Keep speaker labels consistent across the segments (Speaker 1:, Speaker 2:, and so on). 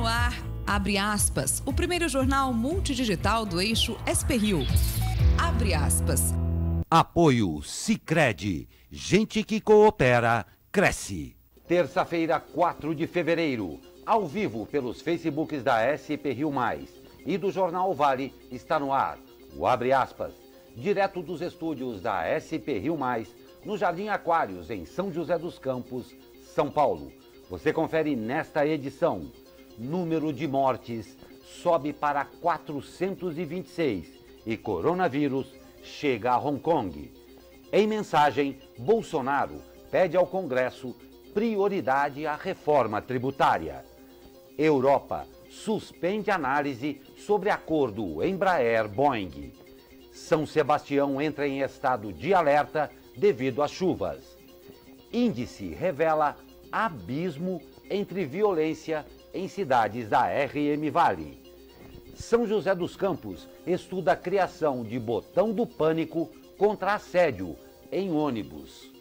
Speaker 1: no ar, abre aspas, o primeiro jornal multidigital do eixo SP-Rio. Abre aspas.
Speaker 2: Apoio Sicredi. Gente que coopera, cresce. Terça-feira, 4 de fevereiro, ao vivo pelos Facebooks da SP-Rio Mais e do Jornal Vale, está no ar o Abre Aspas, direto dos estúdios da SP-Rio Mais, no Jardim Aquários, em São José dos Campos, São Paulo. Você confere nesta edição. Número de mortes sobe para 426 e coronavírus chega a Hong Kong. Em mensagem, Bolsonaro pede ao Congresso prioridade à reforma tributária. Europa suspende análise sobre acordo Embraer-Boeing. São Sebastião entra em estado de alerta devido às chuvas. Índice revela abismo entre violência em cidades da RM Vale. São José dos Campos estuda a criação de botão do pânico contra assédio em ônibus.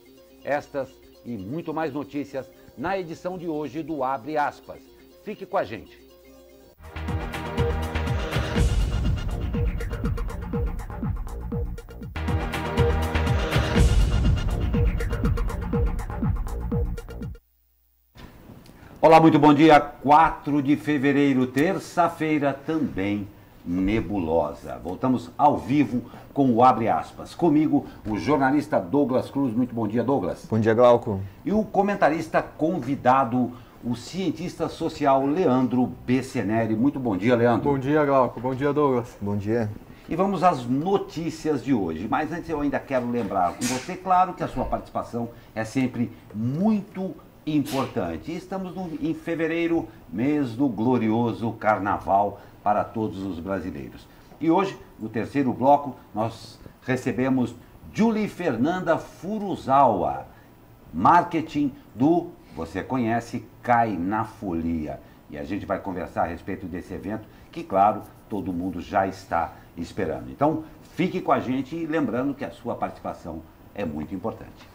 Speaker 2: Estas e muito mais notícias na edição de hoje do Abre Aspas. Fique com a gente. Olá, muito bom dia. 4 de fevereiro, terça-feira, também nebulosa. Voltamos ao vivo com o Abre Aspas. Comigo, o jornalista Douglas Cruz. Muito bom dia, Douglas.
Speaker 3: Bom dia, Glauco.
Speaker 2: E o comentarista convidado, o cientista social Leandro Beceneri. Muito bom dia, Leandro.
Speaker 4: Bom dia, Glauco. Bom dia, Douglas.
Speaker 3: Bom dia.
Speaker 2: E vamos às notícias de hoje. Mas antes eu ainda quero lembrar com você, claro, que a sua participação é sempre muito importante. Estamos em fevereiro, mês do glorioso carnaval para todos os brasileiros. E hoje, no terceiro bloco, nós recebemos Julie Fernanda Furuzawa, marketing do, você conhece, Cai na Folia. E a gente vai conversar a respeito desse evento que, claro, todo mundo já está esperando. Então, fique com a gente e lembrando que a sua participação é muito importante.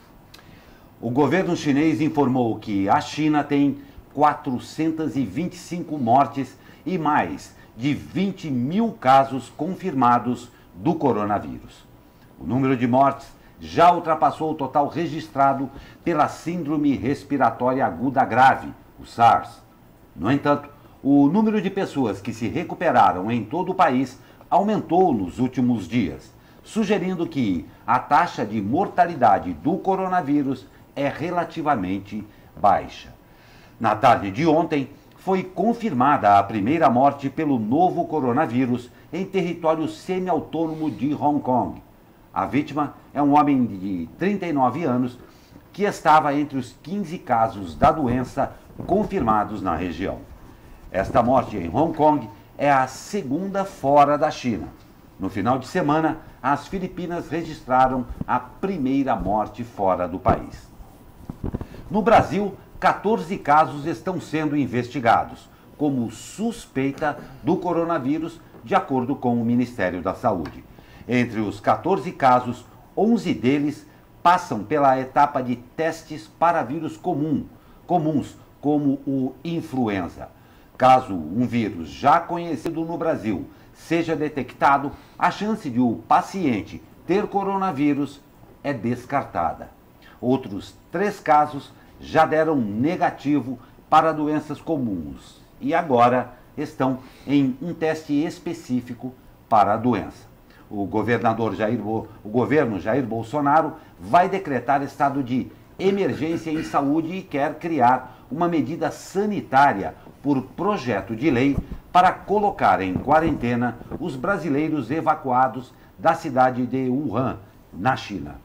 Speaker 2: O governo chinês informou que a China tem 425 mortes e mais de 20 mil casos confirmados do coronavírus. O número de mortes já ultrapassou o total registrado pela Síndrome Respiratória Aguda Grave, o SARS. No entanto, o número de pessoas que se recuperaram em todo o país aumentou nos últimos dias, sugerindo que a taxa de mortalidade do coronavírus é relativamente baixa. Na tarde de ontem, foi confirmada a primeira morte pelo novo coronavírus em território semi-autônomo de Hong Kong. A vítima é um homem de 39 anos que estava entre os 15 casos da doença confirmados na região. Esta morte em Hong Kong é a segunda fora da China. No final de semana, as Filipinas registraram a primeira morte fora do país. No Brasil, 14 casos estão sendo investigados como suspeita do coronavírus, de acordo com o Ministério da Saúde. Entre os 14 casos, 11 deles passam pela etapa de testes para vírus comuns, como o influenza. Caso um vírus já conhecido no Brasil seja detectado, a chance de o paciente ter coronavírus é descartada. Outros 3 casos já deram negativo para doenças comuns e agora estão em um teste específico para a doença. O governo Jair Bolsonaro vai decretar estado de emergência em saúde e quer criar uma medida sanitária por projeto de lei para colocar em quarentena os brasileiros evacuados da cidade de Wuhan, na China.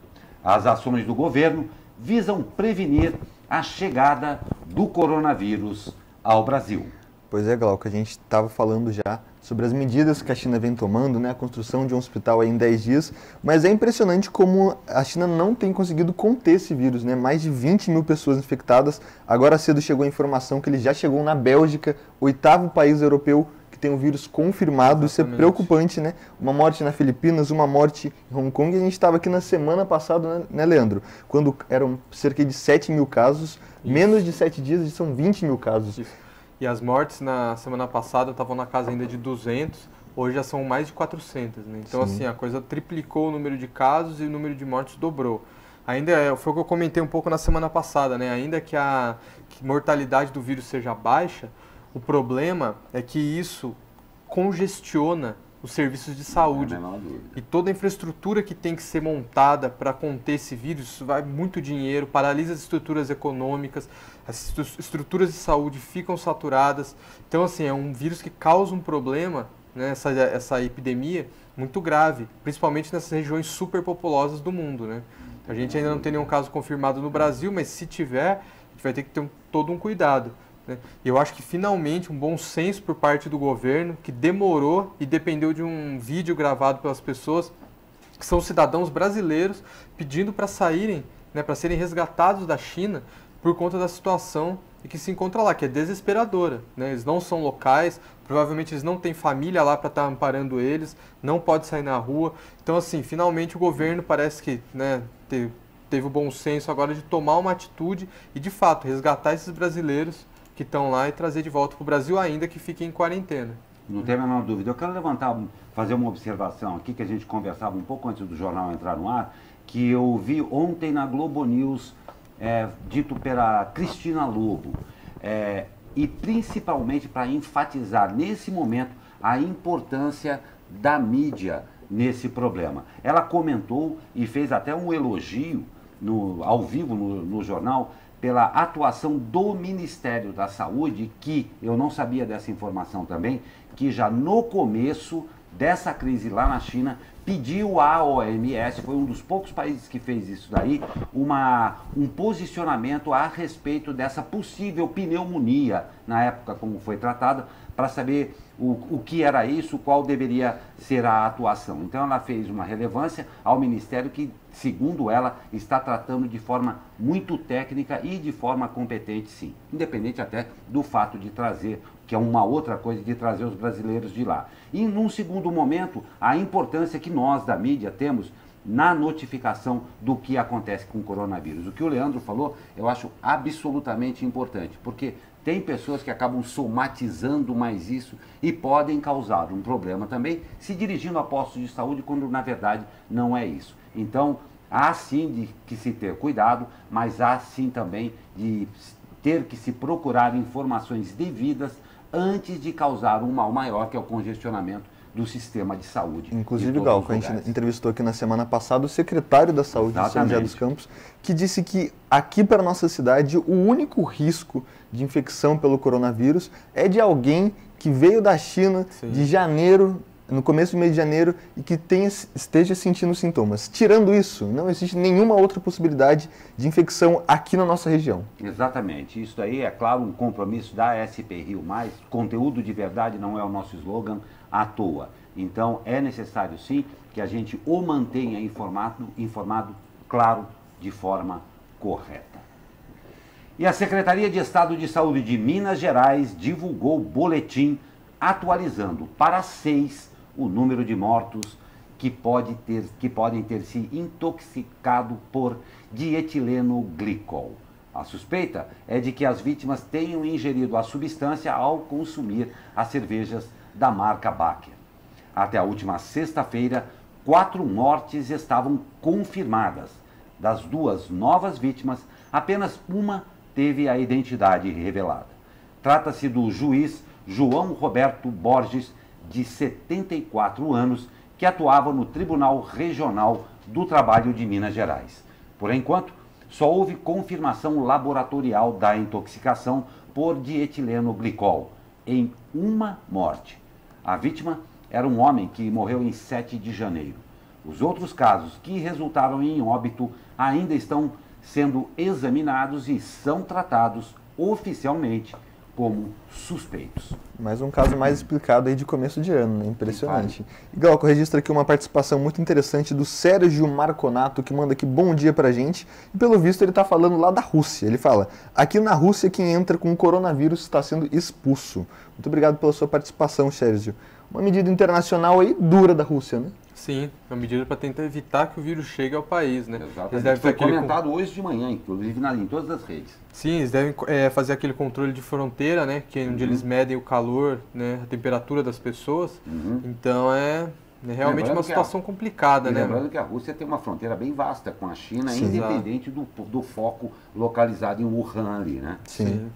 Speaker 2: As ações do governo visam prevenir a chegada do coronavírus ao Brasil.
Speaker 3: Pois é, Glauco, a gente estava falando já sobre as medidas que a China vem tomando, né? A construção de um hospital aí em 10 dias, mas é impressionante como a China não tem conseguido conter esse vírus, né? Mais de 20 mil pessoas infectadas. Agora cedo chegou a informação que ele já chegou na Bélgica, 8º país europeu que tem o vírus confirmado. Exatamente. Isso é preocupante, né? Uma morte na Filipinas, uma morte em Hong Kong. E a gente estava aqui na semana passada, né, Leandro? Quando eram cerca de 7 mil casos, menos de 7 dias são 20 mil casos.
Speaker 4: Isso. E as mortes na semana passada estavam na casa ainda de 200, hoje já são mais de 400, né? Então, assim, a coisa triplicou o número de casos e o número de mortes dobrou. Ainda foi o que eu comentei um pouco na semana passada, né? Ainda que a mortalidade do vírus seja baixa, o problema é que isso congestiona os serviços de saúde. E toda a infraestrutura que tem que ser montada para conter esse vírus, isso vai muito dinheiro, paralisa as estruturas econômicas, as estruturas de saúde ficam saturadas. Então, assim, é um vírus que causa um problema, né, essa epidemia muito grave, principalmente nessas regiões superpopulosas do mundo, né? A gente ainda não tem nenhum caso confirmado no Brasil, mas se tiver, a gente vai ter que ter todo um cuidado. E eu acho que finalmente um bom senso por parte do governo, que demorou e dependeu de um vídeo gravado pelas pessoas, que são cidadãos brasileiros, pedindo para saírem, né, para serem resgatados da China por conta da situação e que se encontra lá, que é desesperadora, né? Eles não são locais, provavelmente eles não têm família lá para estar amparando eles, não pode sair na rua. Então, assim, finalmente o governo parece que, né, teve o bom senso agora de tomar uma atitude e, de fato, resgatar esses brasileiros que estão lá e trazer de volta para o Brasil, ainda que fiquem em quarentena.
Speaker 2: Não tem a menor dúvida. Eu quero fazer uma observação aqui, que a gente conversava um pouco antes do jornal entrar no ar, que eu vi ontem na Globo News, dito pela Cristina Lobo, e principalmente para enfatizar nesse momento a importância da mídia nesse problema. Ela comentou e fez até um elogio ao vivo no jornal, pela atuação do Ministério da Saúde, que eu não sabia dessa informação também, que já no começo dessa crise lá na China, pediu à OMS, foi um dos poucos países que fez isso daí, um posicionamento a respeito dessa possível pneumonia, na época como foi tratada, para saber o que era isso, qual deveria ser a atuação. Então ela fez uma relevância ao Ministério que, segundo ela, está tratando de forma muito técnica e de forma competente, sim. Independente até do fato de trazer, que é uma outra coisa, de trazer os brasileiros de lá. E, num segundo momento, a importância que nós, da mídia, temos na notificação do que acontece com o coronavírus. O que o Leandro falou, eu acho absolutamente importante, porque tem pessoas que acabam somatizando mais isso e podem causar um problema também, se dirigindo a postos de saúde, quando na verdade não é isso. Então, há sim de que se ter cuidado, mas há sim também de ter que se procurar informações devidas antes de causar um mal maior, que é o congestionamento do sistema de saúde.
Speaker 3: Inclusive, Galco, a gente entrevistou aqui na semana passada o secretário da Saúde de São José dos Campos, que disse que aqui para a nossa cidade o único risco de infecção pelo coronavírus é de alguém que veio da China de janeiro, no começo do mês de janeiro, e que esteja sentindo sintomas. Tirando isso, não existe nenhuma outra possibilidade de infecção aqui na nossa região.
Speaker 2: Exatamente. Isso aí é, claro, um compromisso da SP Rio+. Conteúdo de verdade não é o nosso slogan à toa. Então, é necessário, sim, que a gente o mantenha informado, claro, de forma correta. E a Secretaria de Estado de Saúde de Minas Gerais divulgou boletim atualizando para 6 o número de mortos que podem ter se intoxicado por dietileno glicol. A suspeita é de que as vítimas tenham ingerido a substância ao consumir as cervejas da marca Baker. Até a última sexta-feira, 4 mortes estavam confirmadas. Das 2 novas vítimas, apenas uma teve a identidade revelada. Trata-se do juiz João Roberto Borges, de 74 anos, que atuava no Tribunal Regional do Trabalho de Minas Gerais. Por enquanto, só houve confirmação laboratorial da intoxicação por dietileno glicol em uma morte. A vítima era um homem que morreu em 7 de janeiro. Os outros casos que resultaram em óbito ainda estão sendo examinados e são tratados oficialmente como suspeitos.
Speaker 3: Mais um caso mais explicado aí de começo de ano, né? Impressionante. E Glauco, registra aqui uma participação muito interessante do Sérgio Marconato, que manda aqui bom dia pra gente. E pelo visto ele está falando lá da Rússia. Ele fala, aqui na Rússia quem entra com o coronavírus está sendo expulso. Muito obrigado pela sua participação, Sérgio. Uma medida internacional aí dura da Rússia, né?
Speaker 4: Sim, é uma medida para tentar evitar que o vírus chegue ao país, né?
Speaker 2: Exatamente. Foi comentado hoje de manhã, inclusive em todas as redes.
Speaker 4: Sim, eles devem fazer aquele controle de fronteira, né? Que é onde eles medem o calor, né? A temperatura das pessoas. Então é realmente uma situação complicada, né?
Speaker 2: Lembrando que a Rússia tem uma fronteira bem vasta com a China, independente do foco localizado em Wuhan ali, né?
Speaker 3: Sim.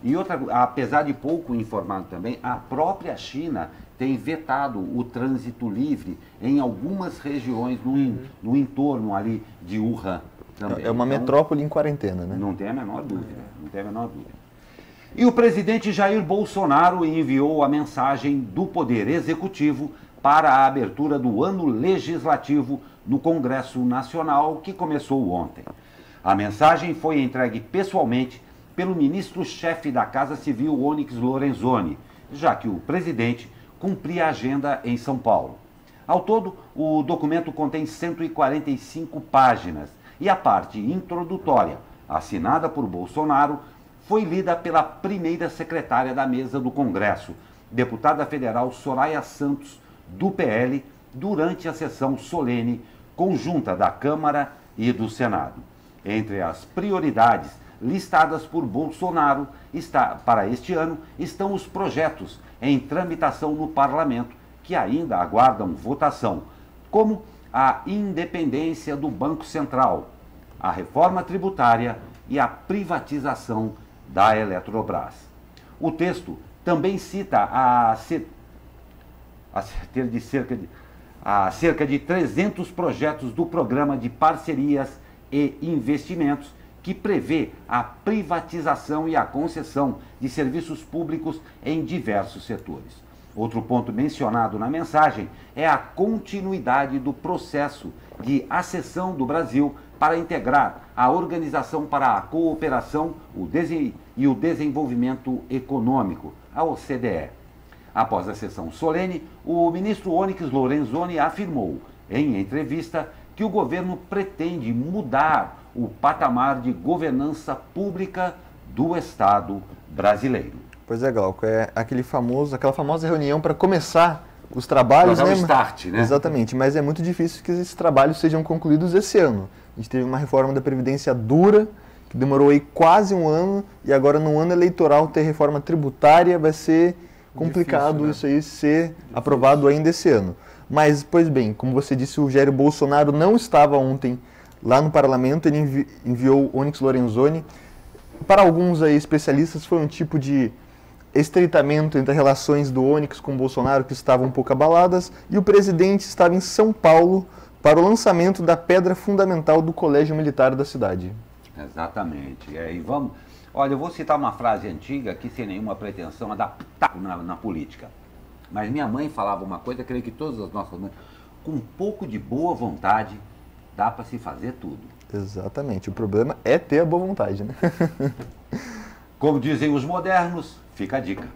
Speaker 2: E outra, apesar de pouco informado também, a própria China tem vetado o trânsito livre em algumas regiões no entorno ali de Wuhan também.
Speaker 3: É uma metrópole em quarentena, né?
Speaker 2: Não tem a menor dúvida, não tem a menor dúvida. E o presidente Jair Bolsonaro enviou a mensagem do Poder Executivo para a abertura do ano legislativo no Congresso Nacional, que começou ontem. A mensagem foi entregue pessoalmente pelo ministro-chefe da Casa Civil, Onyx Lorenzoni, já que o presidente cumpria a agenda em São Paulo. Ao todo, o documento contém 145 páginas e a parte introdutória, assinada por Bolsonaro, foi lida pela primeira secretária da mesa do Congresso, deputada federal Soraya Santos, do PL, durante a sessão solene conjunta da Câmara e do Senado. Entre as prioridades listadas por Bolsonaro para este ano estão os projetos em tramitação no Parlamento, que ainda aguardam votação, como a independência do Banco Central, a reforma tributária e a privatização da Eletrobras. O texto também cita cerca de 300 projetos do Programa de Parcerias e Investimentos, que prevê a privatização e a concessão de serviços públicos em diversos setores. Outro ponto mencionado na mensagem é a continuidade do processo de acessão do Brasil para integrar a Organização para a Cooperação e o Desenvolvimento Econômico, a OCDE. Após a sessão solene, o ministro Onyx Lorenzoni afirmou, em entrevista, que o governo pretende mudar o patamar de governança pública do Estado brasileiro.
Speaker 3: Pois é, Glauco, é aquela famosa reunião para começar os trabalhos,
Speaker 2: né? Start, né?
Speaker 3: Exatamente, mas é muito difícil que esses trabalhos sejam concluídos esse ano. A gente teve uma reforma da Previdência dura, que demorou aí quase um ano, e agora no ano eleitoral ter reforma tributária vai ser complicado, difícil, né? Isso aí ser aprovado ainda esse ano. Mas, pois bem, como você disse, o Jair Bolsonaro não estava ontem lá no Parlamento, ele enviou o Onyx Lorenzoni. Para alguns aí, especialistas, foi um tipo de estreitamento entre as relações do Onyx com o Bolsonaro, que estavam um pouco abaladas, e o presidente estava em São Paulo para o lançamento da pedra fundamental do Colégio Militar da cidade.
Speaker 2: Exatamente. E vamos... Olha, eu vou citar uma frase antiga aqui, sem nenhuma pretensão, a dar pitaco na política. Mas minha mãe falava uma coisa, creio que todas as nossas mães, com um pouco de boa vontade, dá para se fazer tudo.
Speaker 3: Exatamente. O problema é ter a boa vontade, né?
Speaker 2: Como dizem os modernos, fica a dica.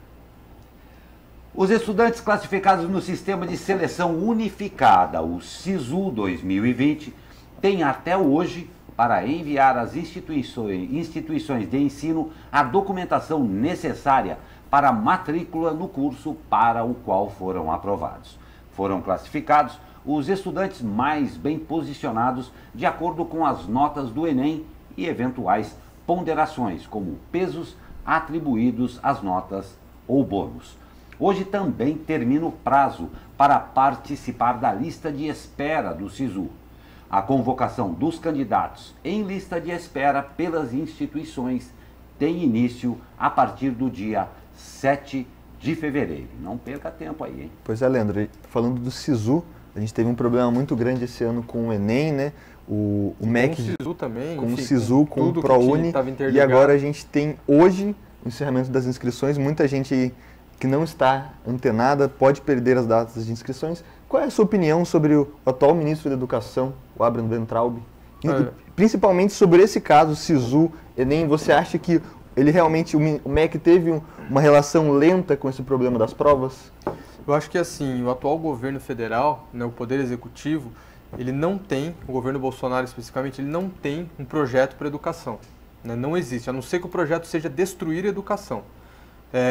Speaker 2: Os estudantes classificados no Sistema de Seleção Unificada, o SISU 2020, têm até hoje para enviar às instituições de ensino a documentação necessária para a matrícula no curso para o qual foram aprovados. Foram classificados os estudantes mais bem posicionados de acordo com as notas do Enem e eventuais ponderações, como pesos atribuídos às notas ou bônus. Hoje também termina o prazo para participar da lista de espera do SISU. A convocação dos candidatos em lista de espera pelas instituições tem início a partir do dia 7 de fevereiro. Não perca tempo aí, hein?
Speaker 3: Pois é, Leandro, falando do SISU, a gente teve um problema muito grande esse ano com o Enem, né? O MEC,
Speaker 4: com o SISU também,
Speaker 3: com o SISU, com o ProUni, e agora a gente tem hoje o encerramento das inscrições. Muita gente que não está antenada pode perder as datas de inscrições. Qual é a sua opinião sobre o atual ministro da Educação, o Abraham Weintraub? Principalmente sobre esse caso, SISU, Enem, você acha que ele realmente, o MEC teve uma relação lenta com esse problema das provas?
Speaker 4: Eu acho que assim, o atual governo federal, né, o Poder Executivo, ele não tem, o governo Bolsonaro especificamente, ele não tem um projeto para a educação. Né? Não existe, a não ser que o projeto seja destruir a educação.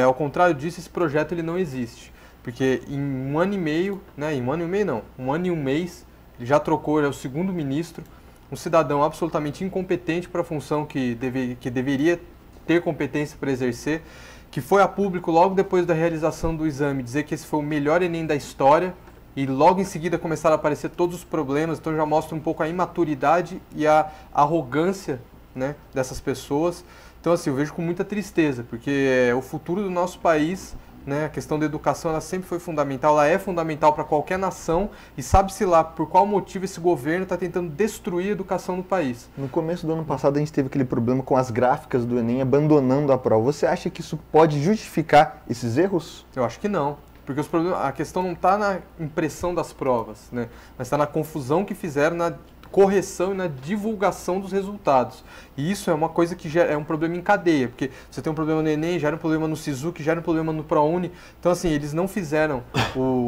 Speaker 4: Ao contrário disso, esse projeto ele não existe. porque em um ano e meio, né, em um ano e meio não, um ano e um mês, ele já trocou, ele é o segundo ministro, um cidadão absolutamente incompetente para a função que deveria ter competência para exercer, que foi a público logo depois da realização do exame dizer que esse foi o melhor Enem da história, e logo em seguida começaram a aparecer todos os problemas, então já mostra um pouco a imaturidade e a arrogância, né, dessas pessoas. Então assim, eu vejo com muita tristeza, porque o futuro do nosso país, né, a questão da educação, ela sempre foi fundamental, ela é fundamental para qualquer nação, e sabe-se lá por qual motivo esse governo está tentando destruir a educação no país.
Speaker 3: No começo do ano passado a gente teve aquele problema com as gráficas do Enem abandonando a prova. Você acha que isso pode justificar esses erros?
Speaker 4: Eu acho que não. Porque a questão não está na impressão das provas, né? Mas está na confusão que fizeram na correção e na divulgação dos resultados. E isso é uma coisa que é um problema em cadeia, porque você tem um problema no Enem, gera um problema no SISU, que gera um problema no ProUni. Então, assim, eles não fizeram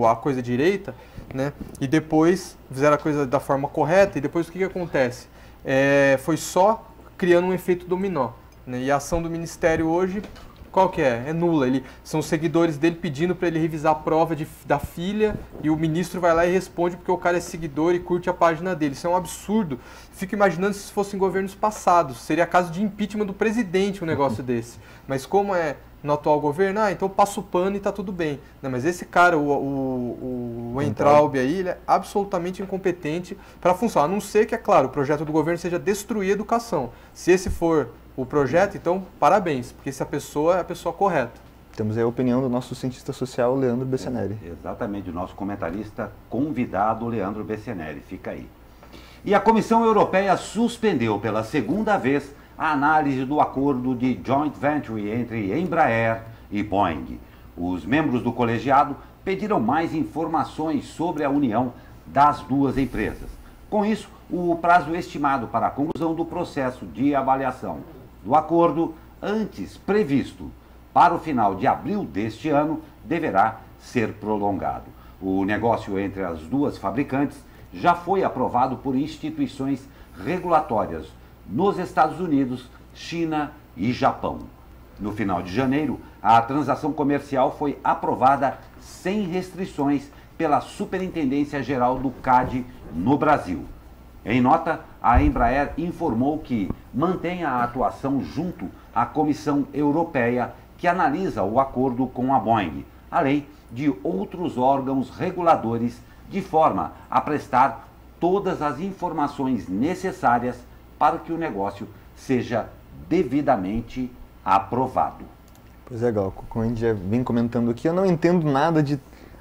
Speaker 4: a coisa direita, né? E depois fizeram a coisa da forma correta, e depois o que acontece? Foi só criando um efeito dominó, né? E a ação do Ministério hoje, qual que é? É nula. São os seguidores dele pedindo para ele revisar a prova da filha, e o ministro vai lá e responde porque o cara é seguidor e curte a página dele. Isso é um absurdo. Fico imaginando se fossem governos passados. Seria caso de impeachment do presidente um negócio desse. Mas como é no atual governo, então passa o pano e tá tudo bem. Não, mas esse cara, o Weintraub aí, ele é absolutamente incompetente para funcionar. A não ser que, é claro, o projeto do governo seja destruir a educação. Se esse for o projeto, então, parabéns, porque essa pessoa é a pessoa correta.
Speaker 3: Temos aí a opinião do nosso cientista social, Leandro Bessenelli.
Speaker 2: Exatamente, o nosso comentarista convidado, Leandro Bessenelli, fica aí. E a Comissão Europeia suspendeu pela segunda vez a análise do acordo de joint venture entre Embraer e Boeing. Os membros do colegiado pediram mais informações sobre a união das duas empresas. Com isso, o prazo estimado para a conclusão do processo de avaliação do acordo, antes previsto para o final de abril deste ano, deverá ser prolongado. O negócio entre as duas fabricantes já foi aprovado por instituições regulatórias nos Estados Unidos, China e Japão. No final de janeiro, a transação comercial foi aprovada sem restrições pela Superintendência Geral do CAD no Brasil. Em nota, a Embraer informou que mantém a atuação junto à Comissão Europeia, que analisa o acordo com a Boeing, além de outros órgãos reguladores, de forma a prestar todas as informações necessárias para que o negócio seja devidamente aprovado.
Speaker 3: Pois é, Glauco, como a gente já vem comentando aqui, eu não entendo nada de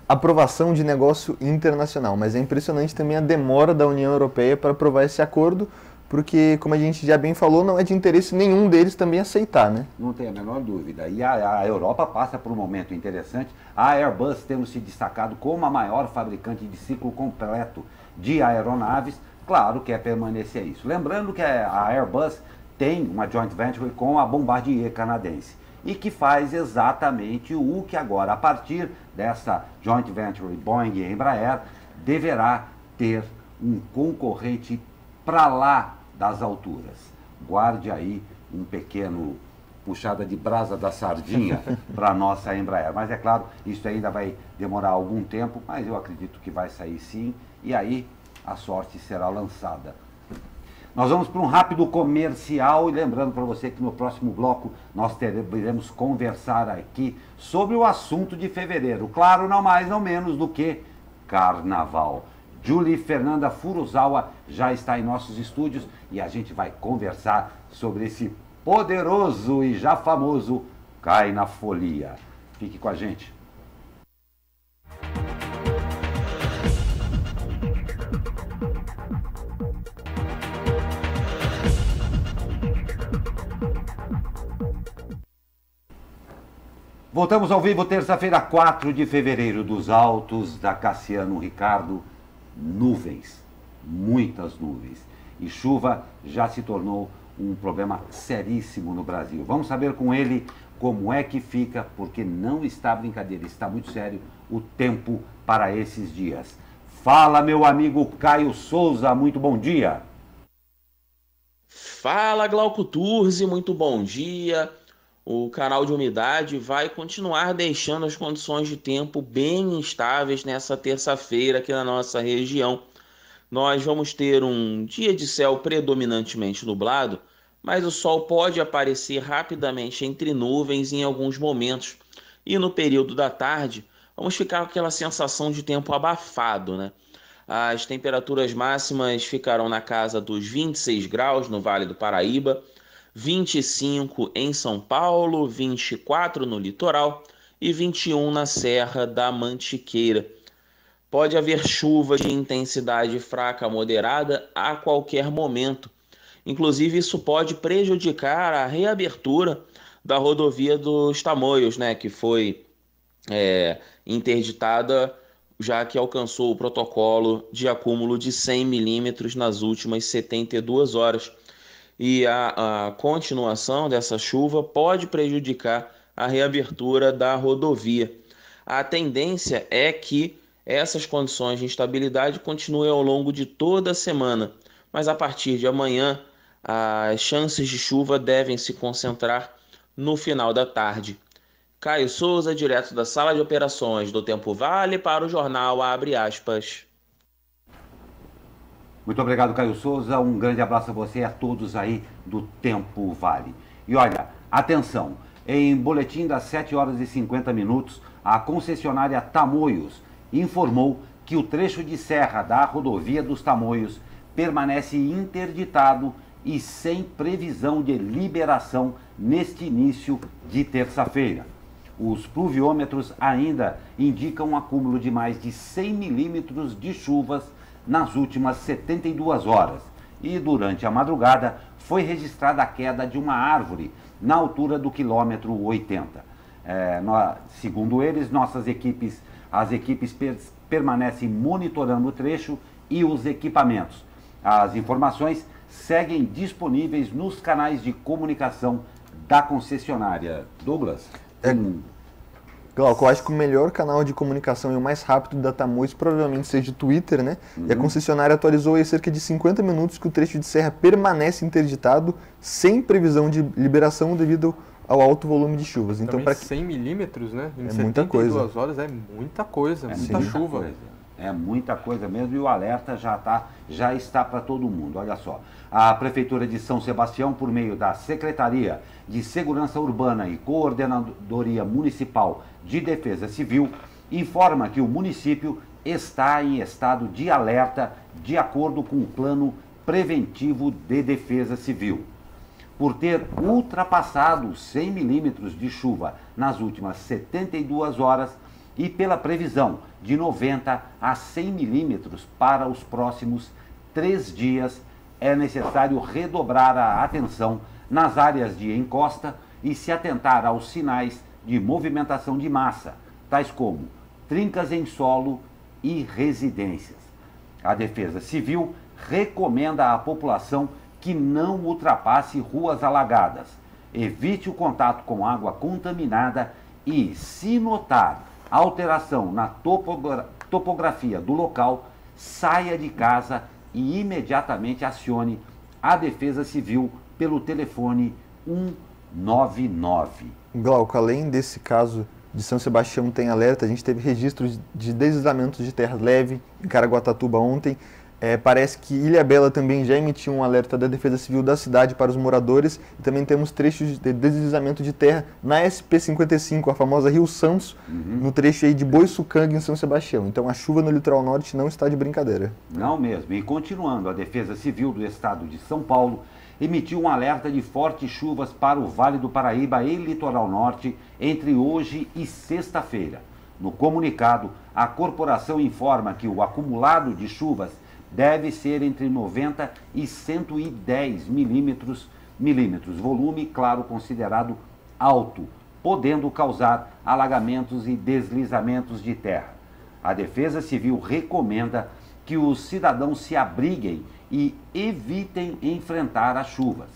Speaker 3: aprovação de negócio internacional, mas é impressionante também a demora da União Europeia para aprovar esse acordo, porque, como a gente já bem falou, não é de interesse nenhum deles também aceitar, né?
Speaker 2: Não tem a menor dúvida. E a Europa passa por um momento interessante. A Airbus tendo se destacado como a maior fabricante de ciclo completo de aeronaves, claro que é permanecer isso. Lembrando que a Airbus tem uma joint venture com a Bombardier canadense, e que faz exatamente o que agora, a partir dessa joint venture Boeing e Embraer, deverá ter um concorrente para lá das alturas. Guarde aí um pequeno puxada de brasa da sardinha para a nossa Embraer. Mas é claro, isso ainda vai demorar algum tempo, mas eu acredito que vai sair sim, e aí a sorte será lançada. Nós vamos para um rápido comercial e lembrando para você que no próximo bloco nós iremos conversar aqui sobre o assunto de fevereiro. Claro, não mais, não menos do que carnaval. Julie Fernanda Furuzawa já está em nossos estúdios e a gente vai conversar sobre esse poderoso e já famoso Cai na Folia. Fique com a gente. Voltamos ao vivo, terça-feira, 4 de fevereiro, dos altos da Cassiano Ricardo. Nuvens, muitas nuvens. E chuva já se tornou um problema seríssimo no Brasil. Vamos saber com ele como é que fica, porque não está brincadeira, está muito sério o tempo para esses dias. Fala, meu amigo Caio Souza, muito bom dia.
Speaker 5: Fala, Glauco Turzi, muito bom dia. o canal de umidade vai continuar deixando as condições de tempo bem instáveis nessa terça-feira aqui na nossa região. Nós vamos ter um dia de céu predominantemente nublado, mas o sol pode aparecer rapidamente entre nuvens em alguns momentos. E no período da tarde, vamos ficar com aquela sensação de tempo abafado, né? As temperaturas máximas ficarão na casa dos 26 graus no Vale do Paraíba, 25 em São Paulo, 24 no litoral e 21 na Serra da Mantiqueira. Pode haver chuva de intensidade fraca a moderada a qualquer momento. Inclusive, isso pode prejudicar a reabertura da rodovia dos Tamoios, né, que foi interditada, já que alcançou o protocolo de acúmulo de 100 milímetros nas últimas 72 horas. E a continuação dessa chuva pode prejudicar a reabertura da rodovia. A tendência é que essas condições de instabilidade continuem ao longo de toda a semana, mas a partir de amanhã as chances de chuva devem se concentrar no final da tarde. Caio Souza, direto da Sala de Operações do Tempo Vale, para o jornal Abre Aspas.
Speaker 2: Muito obrigado, Caio Souza. Um grande abraço a você e a todos aí do Tempo Vale. E olha, atenção, em boletim das 7 horas e 50 minutos, a concessionária Tamoios informou que o trecho de serra da rodovia dos Tamoios permanece interditado e sem previsão de liberação neste início de terça-feira. Os pluviômetros ainda indicam um acúmulo de mais de 100 milímetros de chuvas nas últimas 72 horas. E durante a madrugada foi registrada a queda de uma árvore na altura do quilômetro 80. Segundo eles, as equipes permanecem monitorando o trecho e os equipamentos. As informações seguem disponíveis nos canais de comunicação da concessionária. Douglas?
Speaker 3: Glauco, eu acho que o melhor canal de comunicação e o mais rápido da Tamoios provavelmente seja o Twitter, né? E a concessionária atualizou há cerca de 50 minutos que o trecho de serra permanece interditado sem previsão de liberação devido ao alto volume de chuvas. Então,
Speaker 4: para 100 milímetros, né? Em
Speaker 3: muita coisa.
Speaker 4: 72 horas é muita coisa, muita chuva.
Speaker 2: É muita coisa mesmo, e o alerta já está para todo mundo. Olha só, a Prefeitura de São Sebastião, por meio da Secretaria de Segurança Urbana e Coordenadoria Municipal de Defesa Civil, informa que o município está em estado de alerta de acordo com o Plano Preventivo de Defesa Civil. Por ter ultrapassado 100 milímetros de chuva nas últimas 72 horas, e pela previsão de 90 a 100 milímetros para os próximos 3 dias, é necessário redobrar a atenção nas áreas de encosta e se atentar aos sinais de movimentação de massa, tais como trincas em solo e residências. A Defesa Civil recomenda à população que não ultrapasse ruas alagadas, evite o contato com água contaminada e, se notar alteração na topografia do local, saia de casa e imediatamente acione a Defesa Civil pelo telefone 199.
Speaker 3: Glauco, além desse caso de São Sebastião tem alerta, a gente teve registros de deslizamentos de terra leve em Caraguatatuba ontem. Parece que Ilhabela também já emitiu um alerta da Defesa Civil da cidade para os moradores. E também temos trechos de deslizamento de terra na SP-55, a famosa Rio Santos, no trecho aí de Boiçucanga, em São Sebastião. Então a chuva no litoral norte não está de brincadeira.
Speaker 2: Não mesmo. E continuando, a Defesa Civil do Estado de São Paulo emitiu um alerta de fortes chuvas para o Vale do Paraíba e litoral norte entre hoje e sexta-feira. No comunicado, a corporação informa que o acumulado de chuvas deve ser entre 90 e 110 milímetros, volume, claro, considerado alto, podendo causar alagamentos e deslizamentos de terra. A Defesa Civil recomenda que os cidadãos se abriguem e evitem enfrentar as chuvas.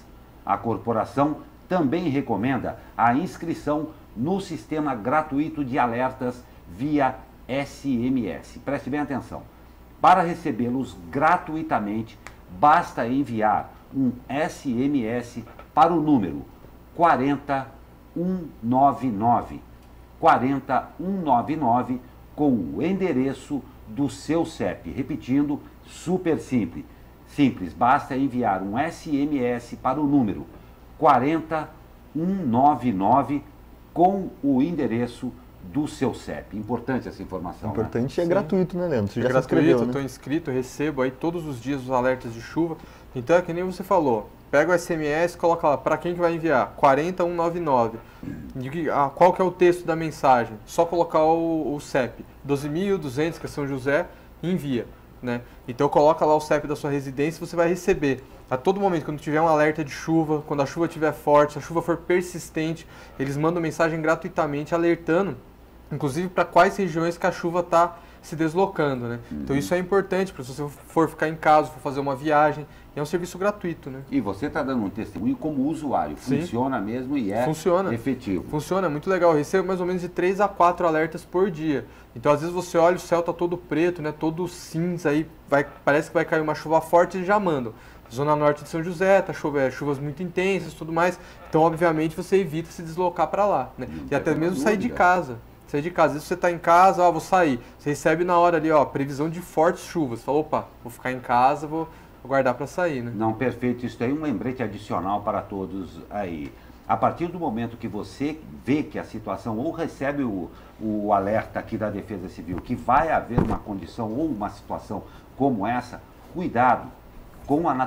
Speaker 2: A corporação também recomenda a inscrição no sistema gratuito de alertas via SMS. Preste bem atenção. Para recebê-los gratuitamente, basta enviar um SMS para o número 40 199. 40199 com o endereço do seu CEP. Repetindo, super simples. Basta enviar um SMS para o número 40199 com o endereço do seu CEP. Importante essa informação.
Speaker 3: Importante,
Speaker 2: né?
Speaker 3: É gratuito, né, Leandro? Você já
Speaker 4: gratuito,
Speaker 3: se inscreveu, né?
Speaker 4: Estou inscrito, recebo aí todos os dias os alertas de chuva. Então é que nem você falou, pega o SMS, coloca lá, para quem que vai enviar? 40199. Qual que é o texto da mensagem? Só colocar o CEP, 12.200, que é São José, e envia. Né? Então coloca lá o CEP da sua residência e você vai receber. A todo momento, quando tiver um alerta de chuva, quando a chuva estiver forte, se a chuva for persistente, eles mandam mensagem gratuitamente alertando, inclusive para quais regiões que a chuva está se deslocando, né? Então isso é importante para se você for ficar em casa, for fazer uma viagem, é um serviço gratuito, né?
Speaker 2: E você está dando um testemunho como usuário,
Speaker 4: Sim.
Speaker 2: Funciona mesmo e é efetivo.
Speaker 4: Funciona, é muito legal, eu recebo mais ou menos de 3 a 4 alertas por dia, então às vezes você olha, o céu está todo preto, né? Todo cinza, aí parece que vai cair uma chuva forte e eles já mandam. Zona Norte de São José, tá chuvas muito intensas e tudo mais, então obviamente você evita se deslocar para lá, né? E até mesmo sair de casa. Às vezes você está em casa, vou sair. Você recebe na hora ali, previsão de fortes chuvas. Falou, opa, vou ficar em casa, vou guardar para sair, né?
Speaker 2: Não, perfeito. Isso aí é um lembrete adicional para todos aí. A partir do momento que você vê que a situação, ou recebe o alerta aqui da Defesa Civil, que vai haver uma condição ou uma situação como essa, cuidado.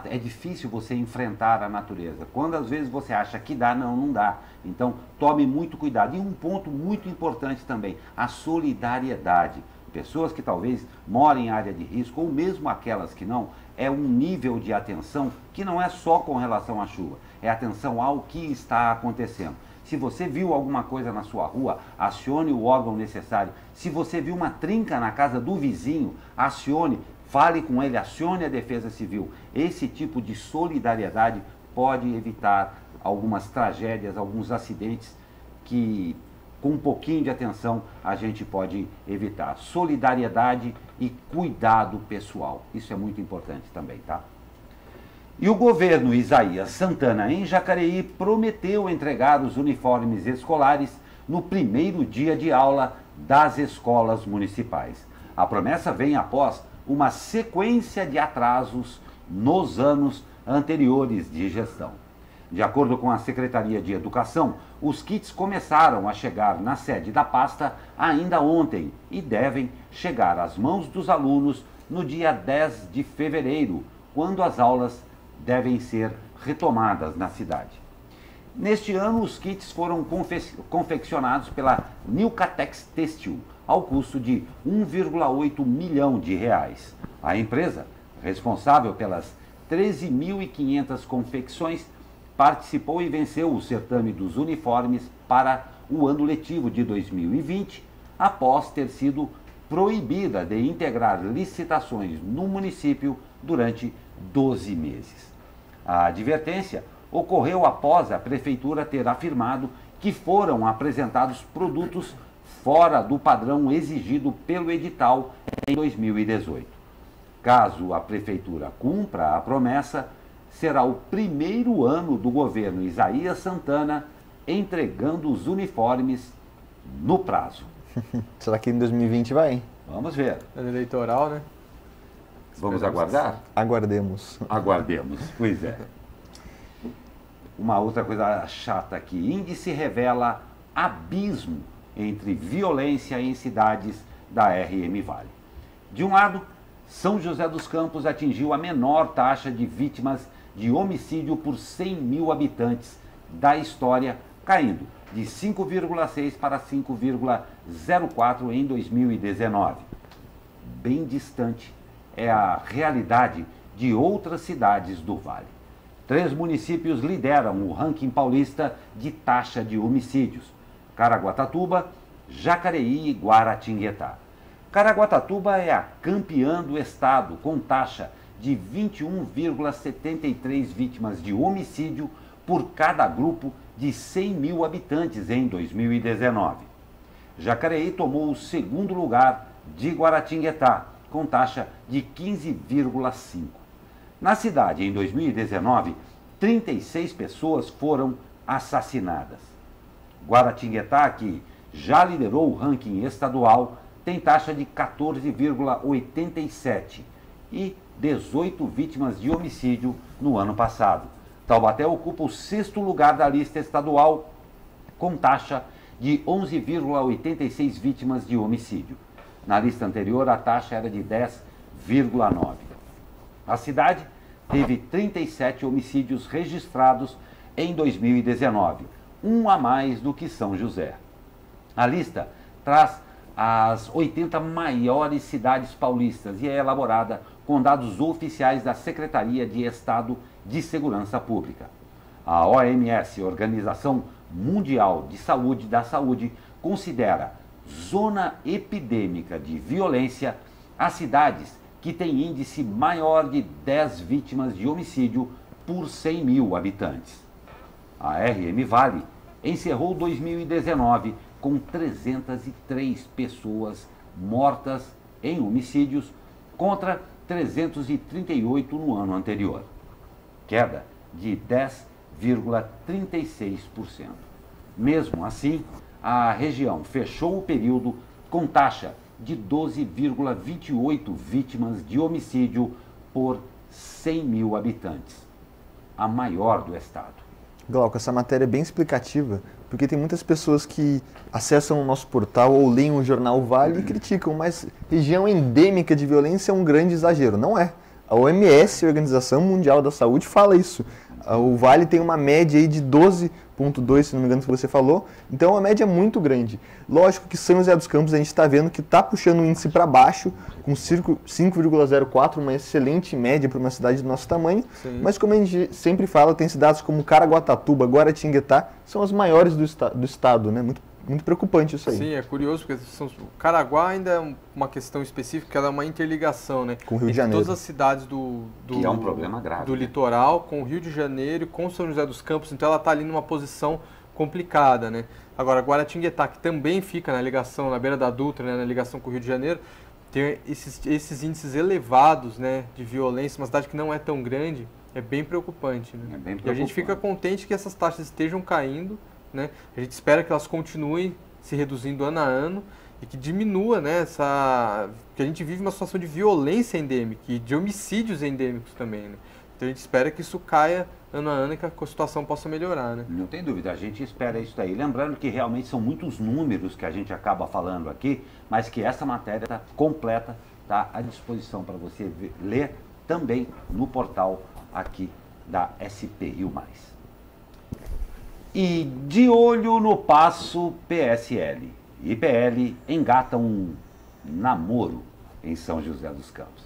Speaker 2: É difícil você enfrentar a natureza. Quando às vezes você acha que dá, não dá. Então, tome muito cuidado. E um ponto muito importante também, a solidariedade. Pessoas que talvez morem em área de risco, ou mesmo aquelas que não, é um nível de atenção que não é só com relação à chuva, é atenção ao que está acontecendo. Se você viu alguma coisa na sua rua, acione o órgão necessário. Se você viu uma trinca na casa do vizinho, acione. Fale com ele, acione a Defesa Civil. Esse tipo de solidariedade pode evitar algumas tragédias, alguns acidentes que, com um pouquinho de atenção, a gente pode evitar. Solidariedade e cuidado pessoal. Isso é muito importante também, tá? E o governo Isaías Santana, em Jacareí, prometeu entregar os uniformes escolares no primeiro dia de aula das escolas municipais. A promessa vem após uma sequência de atrasos nos anos anteriores de gestão. De acordo com a Secretaria de Educação, os kits começaram a chegar na sede da pasta ainda ontem e devem chegar às mãos dos alunos no dia 10 de fevereiro, quando as aulas devem ser retomadas na cidade. Neste ano, os kits foram confeccionados pela Nilcatex Têxtil, ao custo de 1,8 milhão de reais. A empresa, responsável pelas 13.500 confecções, participou e venceu o certame dos uniformes para o ano letivo de 2020, após ter sido proibida de integrar licitações no município durante 12 meses. A advertência ocorreu após a prefeitura ter afirmado que foram apresentados produtos fora do padrão exigido pelo edital em 2018. Caso a prefeitura cumpra a promessa, será o primeiro ano do governo Isaías Santana entregando os uniformes no prazo.
Speaker 3: Será que em 2020 vai?
Speaker 2: Vamos ver.
Speaker 4: Ano eleitoral, né?
Speaker 2: Vamos aguardar?
Speaker 3: Aguardemos.
Speaker 2: Aguardemos, pois é. Uma outra coisa chata aqui. Índice revela abismo entre violência em cidades da RM Vale. De um lado, São José dos Campos atingiu a menor taxa de vítimas de homicídio por 100 mil habitantes da história, caindo de 5,6 para 5,04 em 2019. Bem distante é a realidade de outras cidades do Vale. 3 municípios lideram o ranking paulista de taxa de homicídios: Caraguatatuba, Jacareí e Guaratinguetá. Caraguatatuba é a campeã do estado, com taxa de 21,73 vítimas de homicídio por cada grupo de 100 mil habitantes em 2019. Jacareí tomou o segundo lugar de Guaratinguetá, com taxa de 15,5. Na cidade, em 2019, 36 pessoas foram assassinadas. Guaratinguetá, que já liderou o ranking estadual, tem taxa de 14,87 e 18 vítimas de homicídio no ano passado. Taubaté ocupa o 6º lugar da lista estadual, com taxa de 11,86 vítimas de homicídio. Na lista anterior, a taxa era de 10,9. A cidade teve 37 homicídios registrados em 2019, um a mais do que São José. A lista traz as 80 maiores cidades paulistas e é elaborada com dados oficiais da Secretaria de Estado de Segurança Pública. A OMS, Organização Mundial de Saúde da Saúde, considera zona epidêmica de violência as cidades que têm índice maior de 10 vítimas de homicídio por 100 mil habitantes. A RM Vale encerrou 2019 com 303 pessoas mortas em homicídios contra 338 no ano anterior, queda de 10,36%. Mesmo assim, a região fechou o período com taxa de 12,28 vítimas de homicídio por 100 mil habitantes, a maior do estado.
Speaker 3: Glauco, essa matéria é bem explicativa, porque tem muitas pessoas que acessam o nosso portal ou leem o jornal Vale e criticam, mas região endêmica de violência é um grande exagero. Não é. A OMS, a Organização Mundial da Saúde, fala isso. O Vale tem uma média aí de 12,2, se não me engano, que você falou. Então, é uma média muito grande. Lógico que São José dos Campos a gente está vendo que está puxando o índice para baixo, com 5,04, uma excelente média para uma cidade do nosso tamanho. Sim. Mas, como a gente sempre fala, tem cidades como Caraguatatuba, Guaratinguetá, são as maiores do estado, né? Muito preocupante isso aí.
Speaker 4: Sim, é curioso, porque o Caraguá ainda é uma questão específica, ela é uma interligação, né?
Speaker 3: Com o Rio de Janeiro.
Speaker 4: Todas as cidades que
Speaker 2: é um problema grave,
Speaker 4: do litoral, com o Rio de Janeiro, com São José dos Campos, então ela está ali numa posição complicada, né? Agora, Guaratinguetá, que também fica na ligação, na beira da Dutra, né, na ligação com o Rio de Janeiro, tem esses índices elevados, né, de violência, uma cidade que não é tão grande, é bem preocupante, né? É bem preocupante. E a gente fica contente que essas taxas estejam caindo, né? A gente espera que elas continuem se reduzindo ano a ano e que diminua, né, que a gente vive uma situação de violência endêmica e de homicídios endêmicos também, né? Então a gente espera que isso caia ano a ano e que a situação possa melhorar, né?
Speaker 2: Não tem dúvida, a gente espera isso daí. Lembrando que realmente são muitos números que a gente acaba falando aqui, mas que essa matéria está completa, está à disposição para você ler também no portal aqui da SP Rio Mais. E de olho no passo PSL e PL engatam um namoro em São José dos Campos.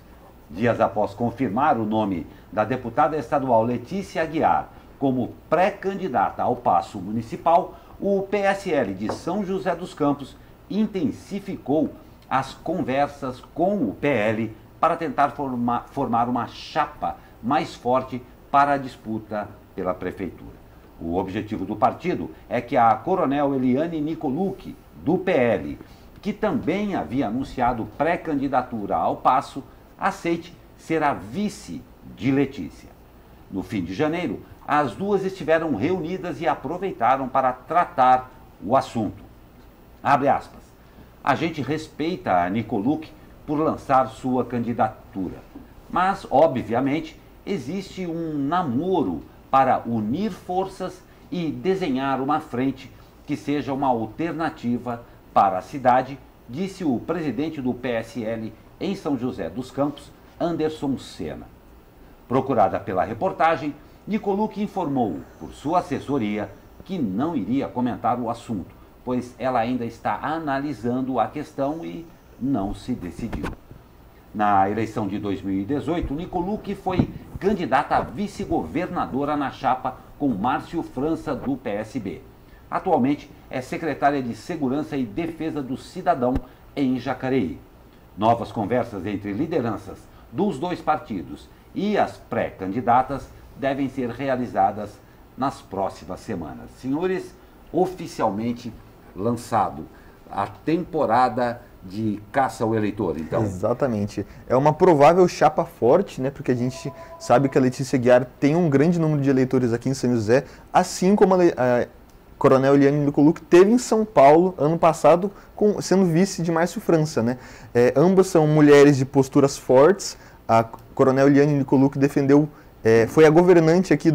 Speaker 2: Dias após confirmar o nome da deputada estadual Letícia Aguiar como pré-candidata ao passo municipal, o PSL de São José dos Campos intensificou as conversas com o PL para tentar formar uma chapa mais forte para a disputa pela prefeitura. O objetivo do partido é que a coronel Eliane Nicolucci, do PL, que também havia anunciado pré-candidatura ao passo, aceite ser a vice de Letícia. No fim de janeiro, as duas estiveram reunidas e aproveitaram para tratar o assunto. Abre aspas. A gente respeita a Nicolucci por lançar sua candidatura, mas, obviamente, existe um namoro para unir forças e desenhar uma frente que seja uma alternativa para a cidade, disse o presidente do PSL em São José dos Campos, Anderson Sena. Procurada pela reportagem, Nicolucci informou, por sua assessoria, que não iria comentar o assunto, pois ela ainda está analisando a questão e não se decidiu. Na eleição de 2018, Nicolucci foi candidata a vice-governadora na chapa com Márcio França, do PSB. Atualmente é secretária de Segurança e Defesa do Cidadão em Jacareí. Novas conversas entre lideranças dos dois partidos e as pré-candidatas devem ser realizadas nas próximas semanas. Senhores, oficialmente lançado a temporada de caça ao eleitor, então.
Speaker 3: Exatamente. É uma provável chapa forte, né? Porque a gente sabe que a Letícia Aguiar tem um grande número de eleitores aqui em São José, assim como Coronel Eliane Nicolucci teve em São Paulo ano passado, sendo vice de Márcio França, né? Ambas são mulheres de posturas fortes. A Coronel Eliane Nicolucci foi a governante aqui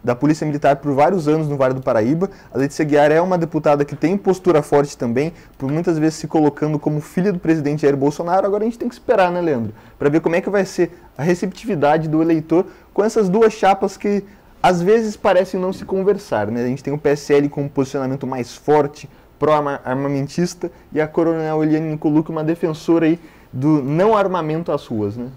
Speaker 3: da Polícia Militar por vários anos no Vale do Paraíba. A Letícia Aguiar é uma deputada que tem postura forte também, por muitas vezes se colocando como filha do presidente Jair Bolsonaro. Agora a gente tem que esperar, né, Leandro? Para ver como é que vai ser a receptividade do eleitor com essas duas chapas que às vezes parecem não se conversar, né? A gente tem o PSL com um posicionamento mais forte, pró-armamentista, e a Coronel Eliane Nicolucci, uma defensora aí do não armamento às ruas, né?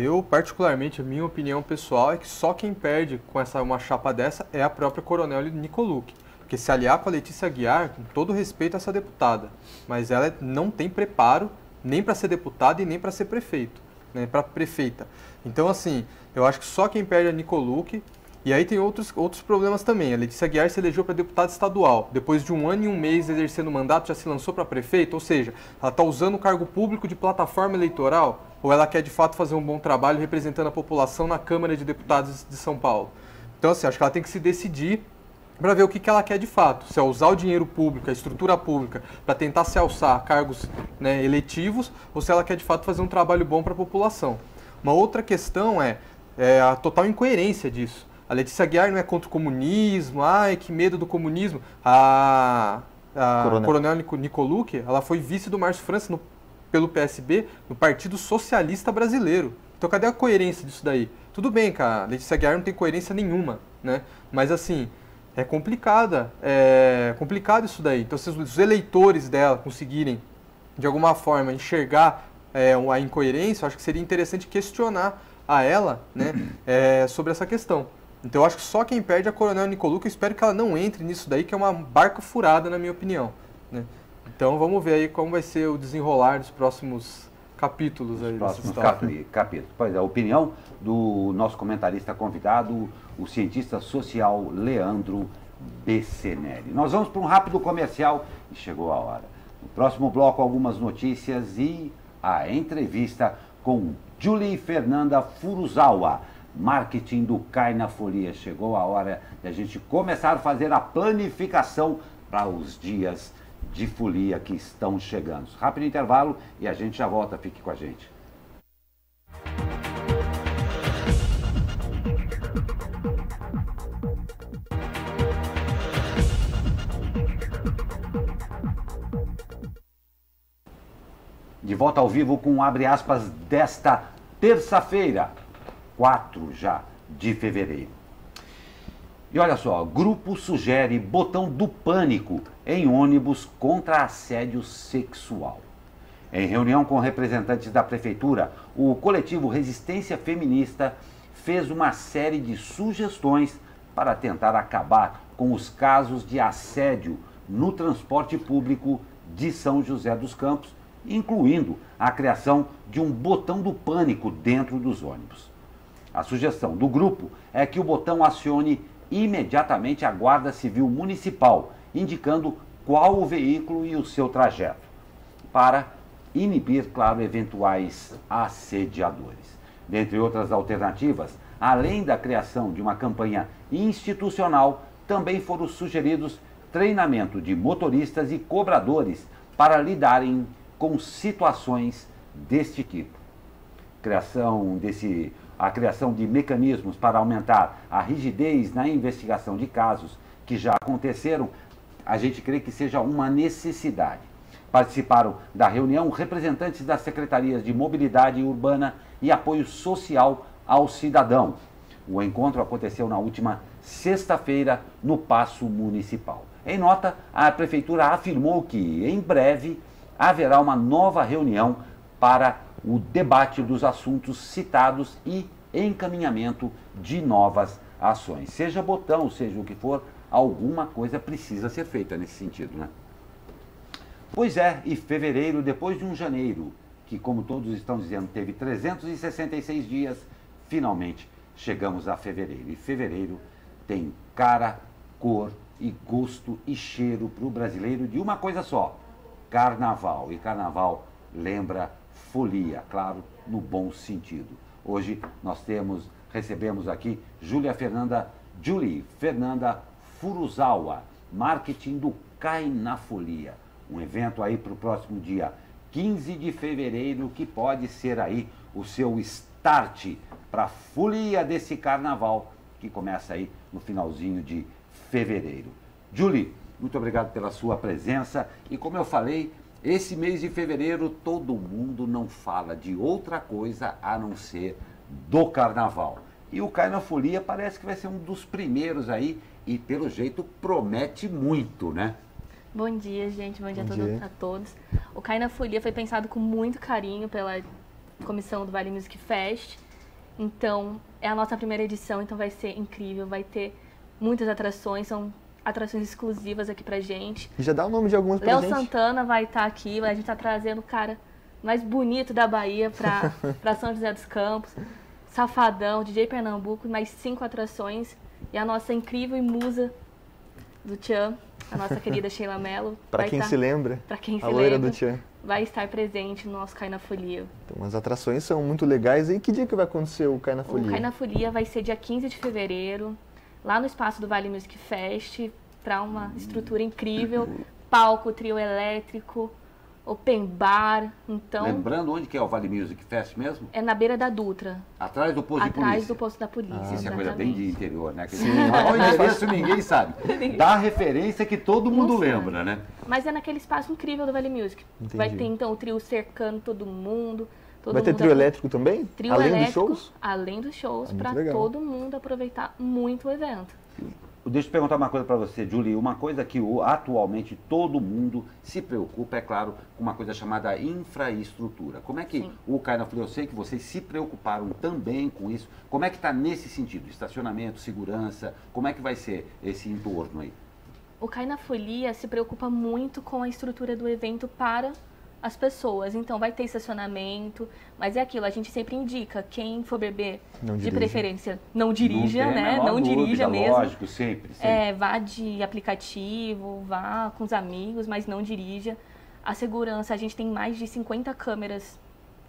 Speaker 4: Eu particularmente, a minha opinião pessoal é que só quem perde com uma chapa dessa é a própria Coronel Nicolucci. Porque se aliar com a Letícia Aguiar, com todo respeito a essa deputada, mas ela não tem preparo nem para ser deputada e nem para ser prefeito, né, para prefeita. Então, assim, eu acho que só quem perde é a Nicolucci. E aí tem outros problemas também. A Letícia Aguiar se elegeu para deputada estadual. Depois de 1 ano e 1 mês exercendo o mandato, já se lançou para prefeito. Ou seja, ela está usando o cargo público de plataforma eleitoral, ou ela quer de fato fazer um bom trabalho representando a população na Câmara de Deputados de São Paulo. Então, assim, acho que ela tem que se decidir para ver o que ela quer de fato. Se é usar o dinheiro público, a estrutura pública, para tentar se alçar a cargos, né, eletivos, ou se ela quer de fato fazer um trabalho bom para a população. Uma outra questão é a total incoerência disso. A Letícia Aguiar não é contra o comunismo, que medo do comunismo. A Coronel Nicolucci, ela foi vice do Márcio França pelo PSB, no Partido Socialista Brasileiro. Então cadê a coerência disso daí? Tudo bem, cara, a Letícia Aguiar não tem coerência nenhuma, né? Mas assim, é complicado isso daí. Então se os eleitores dela conseguirem, de alguma forma, enxergar a incoerência, eu acho que seria interessante questionar a ela, né, sobre essa questão. Então eu acho que só quem perde é a Coronel Nicolucci. Eu espero que ela não entre nisso daí, que é uma barca furada, na minha opinião, né? Então vamos ver aí como vai ser o desenrolar dos próximos capítulos aí dessa história.
Speaker 2: Capítulos. Pois é, a opinião do nosso comentarista convidado, o cientista social Leandro Becenelli. Nós vamos para um rápido comercial e chegou a hora. No próximo bloco, algumas notícias e a entrevista com Julie Fernanda Furuzawa, marketing do Cai na Folia. Chegou a hora de a gente começar a fazer a planificação para os dias de folia que estão chegando. Rápido intervalo e a gente já volta. Fique com a gente. De volta ao vivo com abre aspas desta terça-feira, 4 já de fevereiro. E olha só, grupo sugere botão do pânico em ônibus contra assédio sexual. Em reunião com representantes da prefeitura, o coletivo Resistência Feminista fez uma série de sugestões para tentar acabar com os casos de assédio no transporte público de São José dos Campos, incluindo a criação de um botão do pânico dentro dos ônibus. A sugestão do grupo é que o botão acione imediatamente a Guarda Civil Municipal, indicando qual o veículo e o seu trajeto, para inibir, claro, eventuais assediadores. Dentre outras alternativas, além da criação de uma campanha institucional, também foram sugeridos treinamento de motoristas e cobradores para lidarem com situações deste tipo. A criação de mecanismos para aumentar a rigidez na investigação de casos que já aconteceram, a gente crê que seja uma necessidade. Participaram da reunião representantes das secretarias de Mobilidade Urbana e Apoio Social ao Cidadão. O encontro aconteceu na última sexta-feira no Paço Municipal. Em nota, a Prefeitura afirmou que, em breve, haverá uma nova reunião para o debate dos assuntos citados e encaminhamento de novas ações. Seja botão, seja o que for, alguma coisa precisa ser feita nesse sentido, né? Pois é, e fevereiro, depois de um janeiro, que como todos estão dizendo, teve 366 dias, finalmente chegamos a fevereiro. E fevereiro tem cara, cor e gosto e cheiro para o brasileiro de uma coisa só: carnaval. E carnaval lembra folia, claro, no bom sentido. Hoje nós recebemos aqui Julie Fernanda Furuzawa, marketing do Cai na Folia. Um evento aí para o próximo dia 15 de fevereiro, que pode ser aí o seu start para a folia desse carnaval, que começa aí no finalzinho de fevereiro. Julie, muito obrigado pela sua presença. E como eu falei, esse mês de fevereiro todo mundo não fala de outra coisa a não ser do carnaval. E o Cai na Folia parece que vai ser um dos primeiros aí e pelo jeito promete muito, né?
Speaker 6: Bom dia, gente. Bom dia,
Speaker 3: dia.
Speaker 6: a todos. O Cai na Folia foi pensado com muito carinho pela comissão do Vale Music Fest. Então, é a nossa primeira edição, então vai ser incrível. Vai ter muitas atrações, são atrações exclusivas aqui pra gente.
Speaker 3: E já dá o nome de algumas pra
Speaker 6: Léo
Speaker 3: gente.
Speaker 6: Santana vai estar aqui, a gente tá trazendo o cara mais bonito da Bahia pra São José dos Campos. Safadão, DJ Pernambuco, mais 5 atrações. E a nossa incrível musa do Tchan, a nossa querida Sheila Mello.
Speaker 3: Pra quem se lembra, a loira do Tchan.
Speaker 6: Vai estar presente no nosso Cai na Folia.
Speaker 3: Então as atrações são muito legais. E que dia que vai acontecer o Cai na
Speaker 6: O
Speaker 3: Folia?
Speaker 6: Cai na Folia vai ser dia 15 de fevereiro, lá no espaço do Vale Music Fest, para uma estrutura incrível, palco, trio elétrico, open bar, então...
Speaker 2: Lembrando onde que é o Vale Music Fest mesmo?
Speaker 6: É na beira da Dutra.
Speaker 2: Atrás do posto de polícia.
Speaker 6: Atrás do posto da polícia,
Speaker 2: Isso é coisa bem de
Speaker 6: exatamente.
Speaker 2: interior, né? O endereço ninguém sabe. Dá a referência que todo mundo
Speaker 6: sabe.
Speaker 2: lembra, né?
Speaker 6: Mas é naquele espaço incrível do Vale Music.
Speaker 3: Entendi.
Speaker 6: Vai ter, então, o trio cercando todo mundo.
Speaker 3: Vai ter trio elétrico também?
Speaker 6: Trio
Speaker 3: Além
Speaker 6: elétrico,
Speaker 3: dos shows?
Speaker 6: além dos shows,
Speaker 3: muito
Speaker 6: para
Speaker 3: legal.
Speaker 6: todo mundo aproveitar muito o evento.
Speaker 2: Deixa eu perguntar uma coisa para você, Julie. Uma coisa que atualmente todo mundo se preocupa, é claro, com uma coisa chamada infraestrutura. Como é que
Speaker 6: Sim.
Speaker 2: o Cai na Folia, eu sei que vocês se preocuparam também com isso. Como é que está nesse sentido? Estacionamento, segurança, como é que vai ser esse entorno aí?
Speaker 6: O Cai na Folia se preocupa muito com a estrutura do evento para as pessoas. Então, vai ter estacionamento, mas é aquilo, a gente sempre indica, quem for beber,
Speaker 3: Não
Speaker 6: de
Speaker 3: dirija.
Speaker 6: preferência, não dirija,
Speaker 2: Não tem a
Speaker 6: né?
Speaker 2: menor
Speaker 6: Não
Speaker 2: dúvida,
Speaker 6: dirija mesmo.
Speaker 2: Lógico, sempre.
Speaker 6: Vá de aplicativo, vá com os amigos, mas não dirija. A segurança, a gente tem mais de 50 câmeras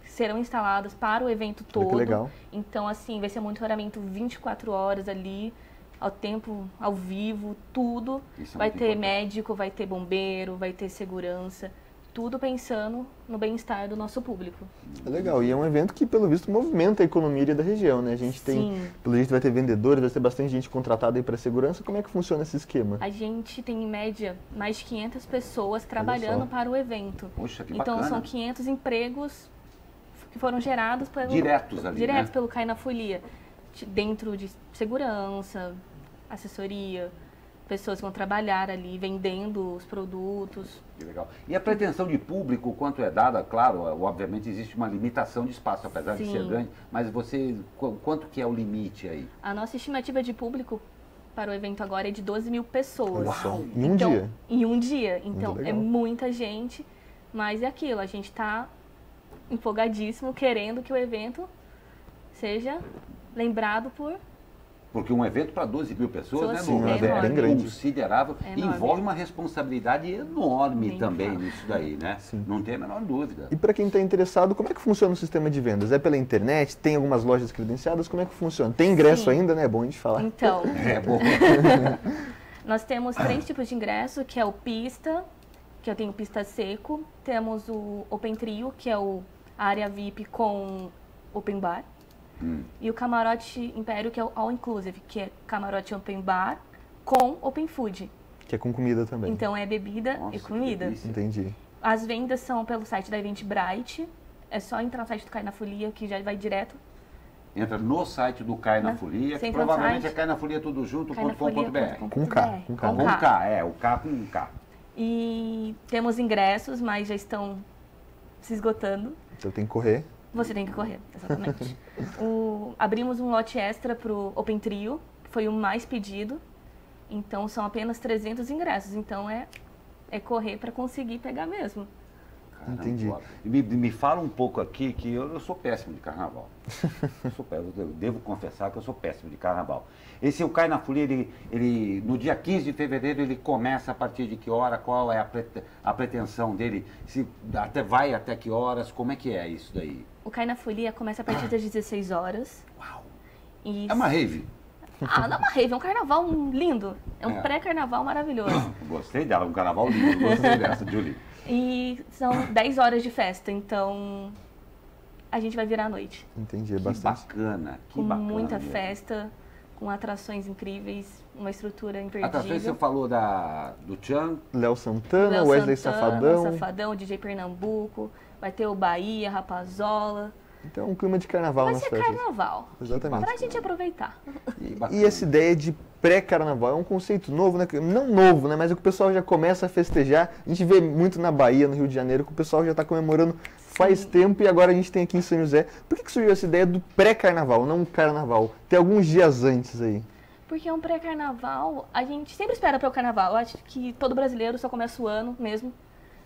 Speaker 6: que serão instaladas para o evento
Speaker 3: Olha que
Speaker 6: todo.
Speaker 3: legal.
Speaker 6: Então, assim, vai ser monitoramento 24 horas ali, ao tempo, ao vivo, tudo.
Speaker 2: Isso é
Speaker 6: Vai
Speaker 2: muito
Speaker 6: ter
Speaker 2: importante.
Speaker 6: médico, vai ter bombeiro, vai ter segurança. Tudo pensando no bem-estar do nosso público.
Speaker 3: É legal, e é um evento que, pelo visto, movimenta a economia da região, né? A gente tem,
Speaker 6: Sim.
Speaker 3: pelo jeito, vai ter vendedores, vai ter bastante gente contratada aí para segurança. Como é que funciona esse esquema?
Speaker 6: A gente tem, em média, mais de 500 pessoas trabalhando para o evento.
Speaker 2: Poxa, que
Speaker 6: Então,
Speaker 2: bacana.
Speaker 6: são 500 empregos que foram gerados
Speaker 2: Diretos ali,
Speaker 6: diretos
Speaker 2: né?
Speaker 6: pelo Cai na Folia. Dentro de segurança, assessoria, pessoas que vão trabalhar ali, vendendo os produtos.
Speaker 2: Que legal. E a pretensão de público, quanto é dada, claro, obviamente existe uma limitação de espaço, apesar de
Speaker 6: Sim.
Speaker 2: ser grande, mas você, quanto que é o limite aí?
Speaker 6: A nossa estimativa de público para o evento agora é de 12 mil pessoas.
Speaker 3: Olha só, em um
Speaker 6: Então,
Speaker 3: dia.
Speaker 6: Em um dia. Então,
Speaker 3: legal.
Speaker 6: é muita gente, mas é aquilo, a gente está empolgadíssimo, querendo que o evento seja lembrado por...
Speaker 2: Porque um evento para 12 mil pessoas, né,
Speaker 6: Sim,
Speaker 2: Lucas?
Speaker 6: é enorme.
Speaker 3: Bem grande.
Speaker 2: Considerável.
Speaker 6: É
Speaker 2: E
Speaker 6: enorme.
Speaker 2: envolve uma responsabilidade enorme
Speaker 6: Nem
Speaker 2: também
Speaker 6: fala.
Speaker 2: nisso daí, né?
Speaker 3: Sim.
Speaker 2: Não tem a menor dúvida.
Speaker 3: E para quem está interessado, como é que funciona o sistema de vendas? É pela internet? Tem algumas lojas credenciadas? Como é que funciona? Tem ingresso
Speaker 6: Sim.
Speaker 3: ainda, né? É bom a gente falar.
Speaker 6: Então,
Speaker 2: É bom.
Speaker 6: nós temos 3 tipos de ingresso, que é o pista, que eu tenho pista seco. Temos o Open Trio, que é a área VIP com Open Bar. E o Camarote Império, que é o All Inclusive, que é camarote Open Bar com Open Food.
Speaker 3: Que é com comida também.
Speaker 6: Então é bebida
Speaker 2: Nossa,
Speaker 6: e
Speaker 2: que
Speaker 6: comida.
Speaker 2: delícia.
Speaker 3: Entendi.
Speaker 6: As vendas são pelo site da Eventbrite. É só entrar no site do Cai na Folia, que já vai direto.
Speaker 2: Entra no site do Cai na
Speaker 6: Né?
Speaker 2: Folia,
Speaker 6: Você
Speaker 2: que
Speaker 6: entra no
Speaker 2: provavelmente
Speaker 6: site,
Speaker 2: é Cai na Folia tudo junto.com.br.
Speaker 6: cainafolia.com.br.
Speaker 3: Com K, com K.
Speaker 2: Com K, o K com K.
Speaker 6: E temos ingressos, mas já estão se esgotando.
Speaker 3: Então tem que correr.
Speaker 6: Você tem que correr, exatamente. Abrimos um lote extra para o Open Trio, que foi o mais pedido. Então, são apenas 300 ingressos. Então, é correr para conseguir pegar mesmo.
Speaker 2: Caramba,
Speaker 3: Entendi.
Speaker 2: ó. E me fala um pouco aqui que eu sou péssimo de carnaval. Eu devo confessar que eu sou péssimo de carnaval. Esse o Cai na Folia, ele no dia 15 de fevereiro, ele começa a partir de que hora? Qual é a pretensão dele? Se vai até que horas? Como é que é isso daí?
Speaker 6: O Cai na Folia começa a partir das 16 horas.
Speaker 2: Uau!
Speaker 6: E
Speaker 2: É uma rave.
Speaker 6: Ah, não é uma rave, é um carnaval lindo. É um pré-carnaval maravilhoso.
Speaker 2: Gostei dela, um carnaval lindo. Gostei dessa, Julie.
Speaker 6: E são 10 horas de festa, então a gente vai virar a noite.
Speaker 3: Entendi, é
Speaker 2: Que
Speaker 3: bastante.
Speaker 2: bacana, que
Speaker 6: Com
Speaker 2: bacana.
Speaker 6: muita
Speaker 2: mesmo.
Speaker 6: festa, com atrações incríveis, uma estrutura imperdível.
Speaker 2: Atrações, você falou do Tchan,
Speaker 3: Léo Santana,
Speaker 6: Léo
Speaker 3: Wesley
Speaker 6: Santana,
Speaker 3: Safadão.
Speaker 6: DJ Pernambuco, vai ter o Bahia, Rapazola.
Speaker 3: Então, um clima de carnaval
Speaker 6: Vai
Speaker 3: nas
Speaker 6: ser
Speaker 3: festas.
Speaker 6: carnaval.
Speaker 3: Exatamente.
Speaker 6: Pra gente aproveitar.
Speaker 2: que bacana.
Speaker 3: E essa ideia de pré-carnaval é um conceito novo, né? Não novo, né? Mas é que o pessoal já começa a festejar. A gente vê muito na Bahia, no Rio de Janeiro, que o pessoal já está comemorando faz tempo e agora a gente tem aqui em São José. Por que surgiu essa ideia do pré-carnaval, não carnaval? Tem alguns dias antes aí.
Speaker 6: Porque é um pré-carnaval, a gente sempre espera para o carnaval. Eu acho que todo brasileiro só começa o ano mesmo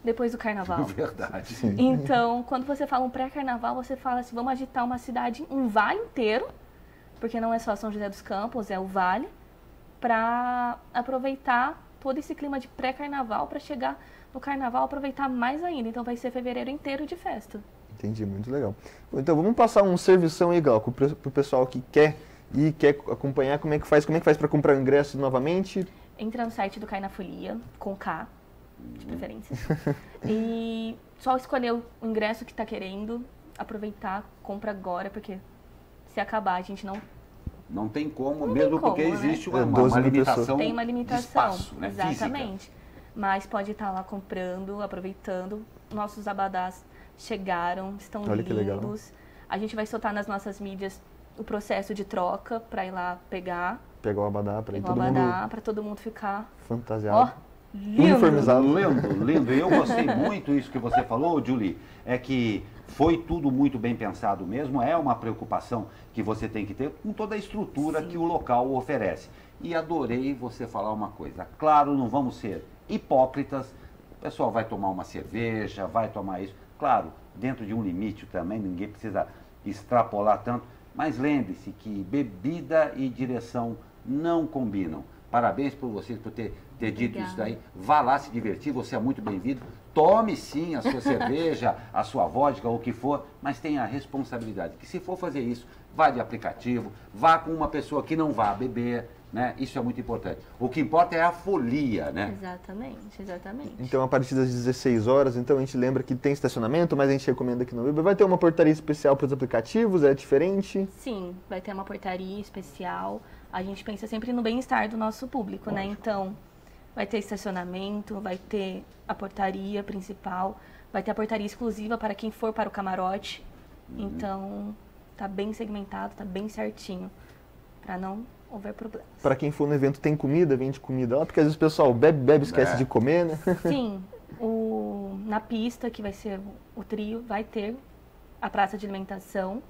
Speaker 6: depois do carnaval.
Speaker 2: Verdade.
Speaker 6: Então, quando você fala um pré-carnaval, você fala assim, vamos agitar uma cidade, um vale inteiro, porque não é só São José dos Campos, é o vale, para aproveitar todo esse clima de pré-carnaval, para chegar no carnaval aproveitar mais ainda. Então vai ser fevereiro inteiro de festa.
Speaker 3: Entendi, muito legal. Bom, então vamos passar um servição aí, Glauco, para o pessoal que quer e quer acompanhar. Como é que faz para comprar o ingresso novamente?
Speaker 6: Entra no site do Cai na Folia, com K, de preferência. E só escolher o ingresso que está querendo, aproveitar, compra agora, porque se acabar a gente
Speaker 2: Não tem como,
Speaker 6: Não
Speaker 2: mesmo
Speaker 6: tem como,
Speaker 2: porque
Speaker 6: né?
Speaker 2: existe
Speaker 3: É,
Speaker 2: uma
Speaker 3: 12 mil
Speaker 2: limitação
Speaker 6: tem uma
Speaker 2: de
Speaker 6: limitação.
Speaker 2: espaço, né?
Speaker 6: Exatamente.
Speaker 2: Física.
Speaker 6: Mas pode estar lá comprando, aproveitando. Nossos abadás chegaram, estão
Speaker 3: Olha que legal.
Speaker 6: lindos. A gente vai soltar nas nossas mídias o processo de troca para ir lá pegar.
Speaker 3: Pegar o abadá para ir
Speaker 6: Pegar o
Speaker 3: todo mundo
Speaker 6: abadá para todo mundo ficar,
Speaker 3: fantasiado.
Speaker 6: ó, lindo.
Speaker 3: Uniformizado.
Speaker 2: Lindo, lindo. Eu gostei muito isso que você falou, Julie, é que foi tudo muito bem pensado mesmo, é uma preocupação que você tem que ter com toda a estrutura que o local oferece. E adorei você falar uma coisa. Claro, não vamos ser hipócritas, o pessoal vai tomar uma cerveja, vai tomar isso. Claro, dentro de um limite também, ninguém precisa extrapolar tanto, mas lembre-se que bebida e direção não combinam. Parabéns por vocês por ter dito isso daí. Vá lá se divertir, você é muito bem-vindo. Tome sim a sua cerveja, a sua vodka, ou o que for, mas tenha a responsabilidade que se for fazer isso, vá de aplicativo, vá com uma pessoa que não vá beber, né? Isso é muito importante. O que importa é a folia, né?
Speaker 6: Exatamente, exatamente.
Speaker 3: Então, a partir das 16 horas, então a gente lembra que tem estacionamento, mas a gente recomenda que não beba. Vai ter uma portaria especial para os aplicativos, é diferente?
Speaker 6: Sim, vai ter uma portaria especial. A gente pensa sempre no bem-estar do nosso público, né? Então, vai ter estacionamento, vai ter a portaria principal, vai ter a portaria exclusiva para quem for para o camarote. Então, tá bem segmentado, tá bem certinho, para não houver problemas.
Speaker 3: Para quem for no evento, tem comida, vende comida lá, porque às vezes o pessoal bebe, esquece de comer, né?
Speaker 6: Sim, na pista, que vai ser o trio, vai ter a praça de alimentação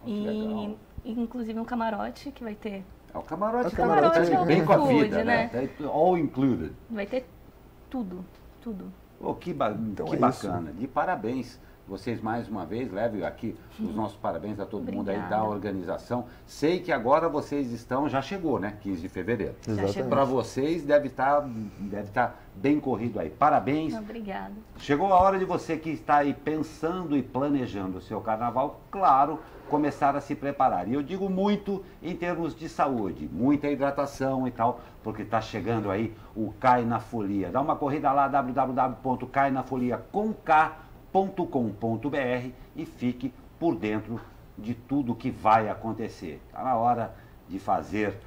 Speaker 6: e inclusive um camarote que vai ter.
Speaker 2: É o camarote,
Speaker 3: O camarote é
Speaker 2: bem com a
Speaker 6: food,
Speaker 2: vida, né? All included.
Speaker 6: Vai ter tudo, tudo.
Speaker 2: Oh, que
Speaker 3: Então
Speaker 2: que
Speaker 3: é
Speaker 2: bacana. De parabéns. Vocês mais uma vez, levem aqui os nossos parabéns a todo mundo aí da
Speaker 6: Obrigada.
Speaker 2: organização. Sei que agora vocês estão, já chegou, né? 15 de fevereiro.
Speaker 3: Exatamente.
Speaker 2: Para vocês deve estar bem corrido aí. Parabéns.
Speaker 6: Obrigada.
Speaker 2: Chegou a hora de você que está aí pensando e planejando o seu carnaval, claro, começar a se preparar. E eu digo muito em termos de saúde, muita hidratação e tal, porque está chegando aí o Cai na Folia. Dá uma corrida lá, www.cainafoliacomk.com.br e fique por dentro de tudo que vai acontecer. Está na hora de fazer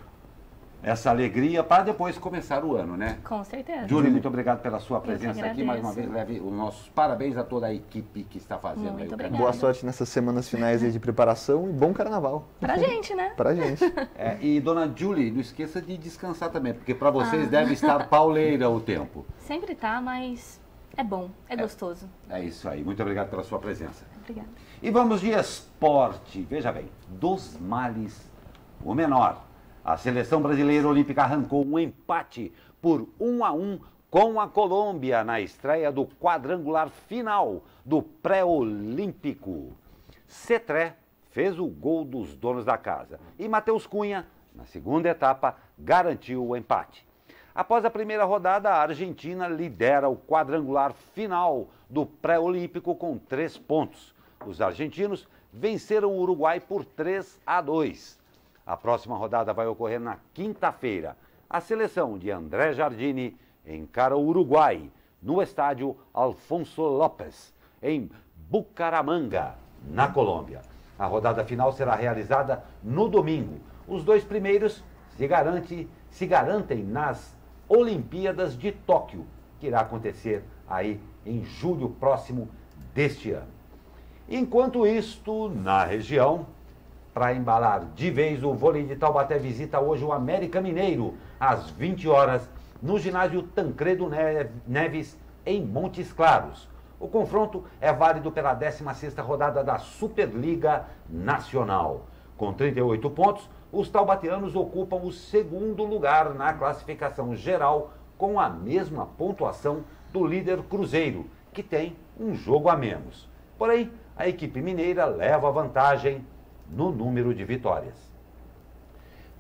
Speaker 2: essa alegria para depois começar o ano, né?
Speaker 6: Com certeza.
Speaker 2: Julie, muito obrigado pela sua
Speaker 6: que
Speaker 2: presença aqui. Mais uma vez,
Speaker 6: agradeço.
Speaker 2: leve os nossos parabéns a toda a equipe que está fazendo
Speaker 6: Muito
Speaker 2: aí o
Speaker 6: obrigada.
Speaker 2: carnaval.
Speaker 3: Boa sorte nessas semanas finais aí de preparação e bom carnaval.
Speaker 6: Pra gente, né?
Speaker 3: Pra gente.
Speaker 2: E dona Julie, não esqueça de descansar também, porque para vocês deve estar pauleira o tempo.
Speaker 6: Sempre tá, mas é bom, é gostoso.
Speaker 2: É isso aí. Muito obrigado pela sua presença.
Speaker 6: Obrigada.
Speaker 2: E vamos de esporte. Veja bem, dos males, o menor. A seleção brasileira olímpica arrancou um empate por 1-1 com a Colômbia na estreia do quadrangular final do pré-olímpico. Cetré fez o gol dos donos da casa e Matheus Cunha, na segunda etapa, garantiu o empate. Após a primeira rodada, a Argentina lidera o quadrangular final do pré-olímpico com 3 pontos. Os argentinos venceram o Uruguai por 3-2. A próxima rodada vai ocorrer na quinta-feira. A seleção de André Jardine encara o Uruguai no estádio Alfonso López, em Bucaramanga, na Colômbia. A rodada final será realizada no domingo. Os dois primeiros se garantem nas Olimpíadas de Tóquio, que irá acontecer aí em julho próximo deste ano. Enquanto isto, na região, para embalar de vez, o vôlei de Taubaté visita hoje o América Mineiro, às 20 horas, no ginásio Tancredo Neves, em Montes Claros. O confronto é válido pela 16ª rodada da Superliga Nacional. Com 38 pontos, os taubateanos ocupam o segundo lugar na classificação geral, com a mesma pontuação do líder Cruzeiro, que tem um jogo a menos. Porém, a equipe mineira leva vantagem no número de vitórias.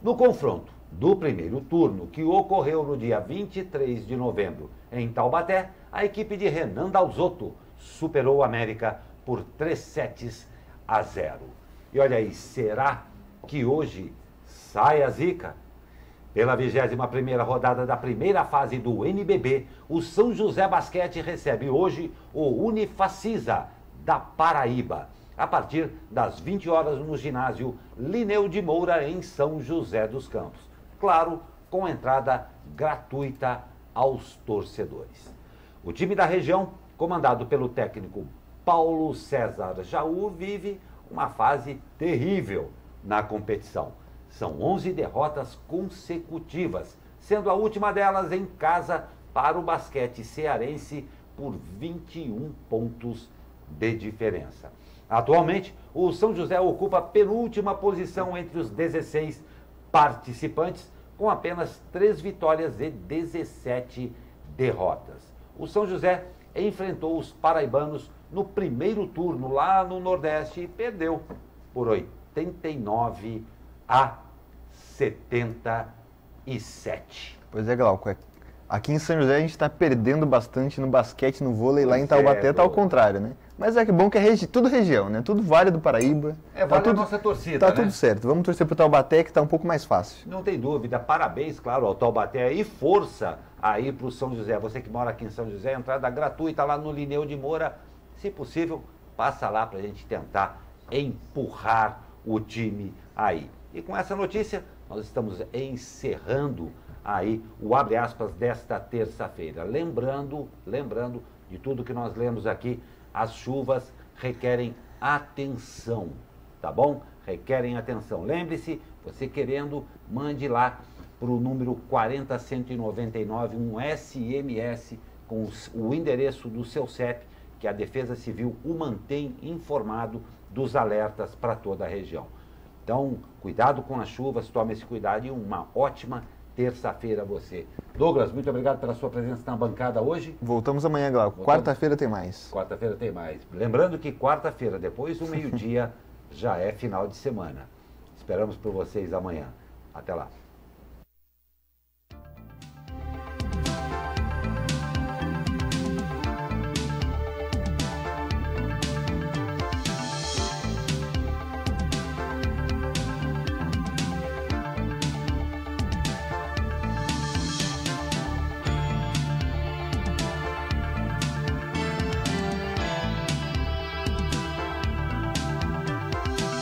Speaker 2: No confronto do primeiro turno, que ocorreu no dia 23 de novembro em Taubaté, a equipe de Renan Dalzotto superou o América por 3-0. E olha aí, será que hoje sai a zica? Pela 21ª rodada da primeira fase do NBB, o São José Basquete recebe hoje o Unifacisa da Paraíba, a partir das 20 horas no ginásio Lineu de Moura, em São José dos Campos. Claro, com entrada gratuita aos torcedores. O time da região, comandado pelo técnico Paulo César Jaú, vive uma fase terrível na competição. São 11 derrotas consecutivas, sendo a última delas em casa para o basquete cearense por 21 pontos de diferença. Atualmente, o São José ocupa a penúltima posição entre os 16 participantes, com apenas 3 vitórias e 17 derrotas. O São José enfrentou os paraibanos no primeiro turno lá no Nordeste e perdeu por 89-77.
Speaker 3: Pois é, Glauco. Aqui em São José a gente está perdendo bastante no basquete, no vôlei. Lá em Taubaté está ao contrário, né? Mas é que bom que é tudo região, né? Tudo Vale do Paraíba.
Speaker 2: Vale a nossa torcida,
Speaker 3: tá,
Speaker 2: né?
Speaker 3: Tudo certo. Vamos torcer para o Taubaté, que está um pouco mais fácil.
Speaker 2: Não tem dúvida. Parabéns, claro, ao Taubaté e força aí para o São José. Você que mora aqui em São José, entrada gratuita lá no Lineu de Moura. Se possível, passa lá para a gente tentar empurrar o time aí. E com essa notícia, nós estamos encerrando aí o Abre Aspas desta terça-feira. Lembrando de tudo que nós lemos aqui, as chuvas requerem atenção, tá bom? Requerem atenção. Lembre-se, você querendo, mande lá para o número 40199 um SMS com o endereço do seu CEP, que a Defesa Civil o mantém informado dos alertas para toda a região. Então, cuidado com as chuvas, tome esse cuidado e uma ótima terça-feira a você. Douglas, muito obrigado pela sua presença na bancada hoje.
Speaker 3: Voltamos amanhã, Glauco. Quarta-feira tem mais.
Speaker 2: Quarta-feira tem mais. Lembrando que quarta-feira, depois do meio-dia, já é final de semana. Esperamos por vocês amanhã. Até lá.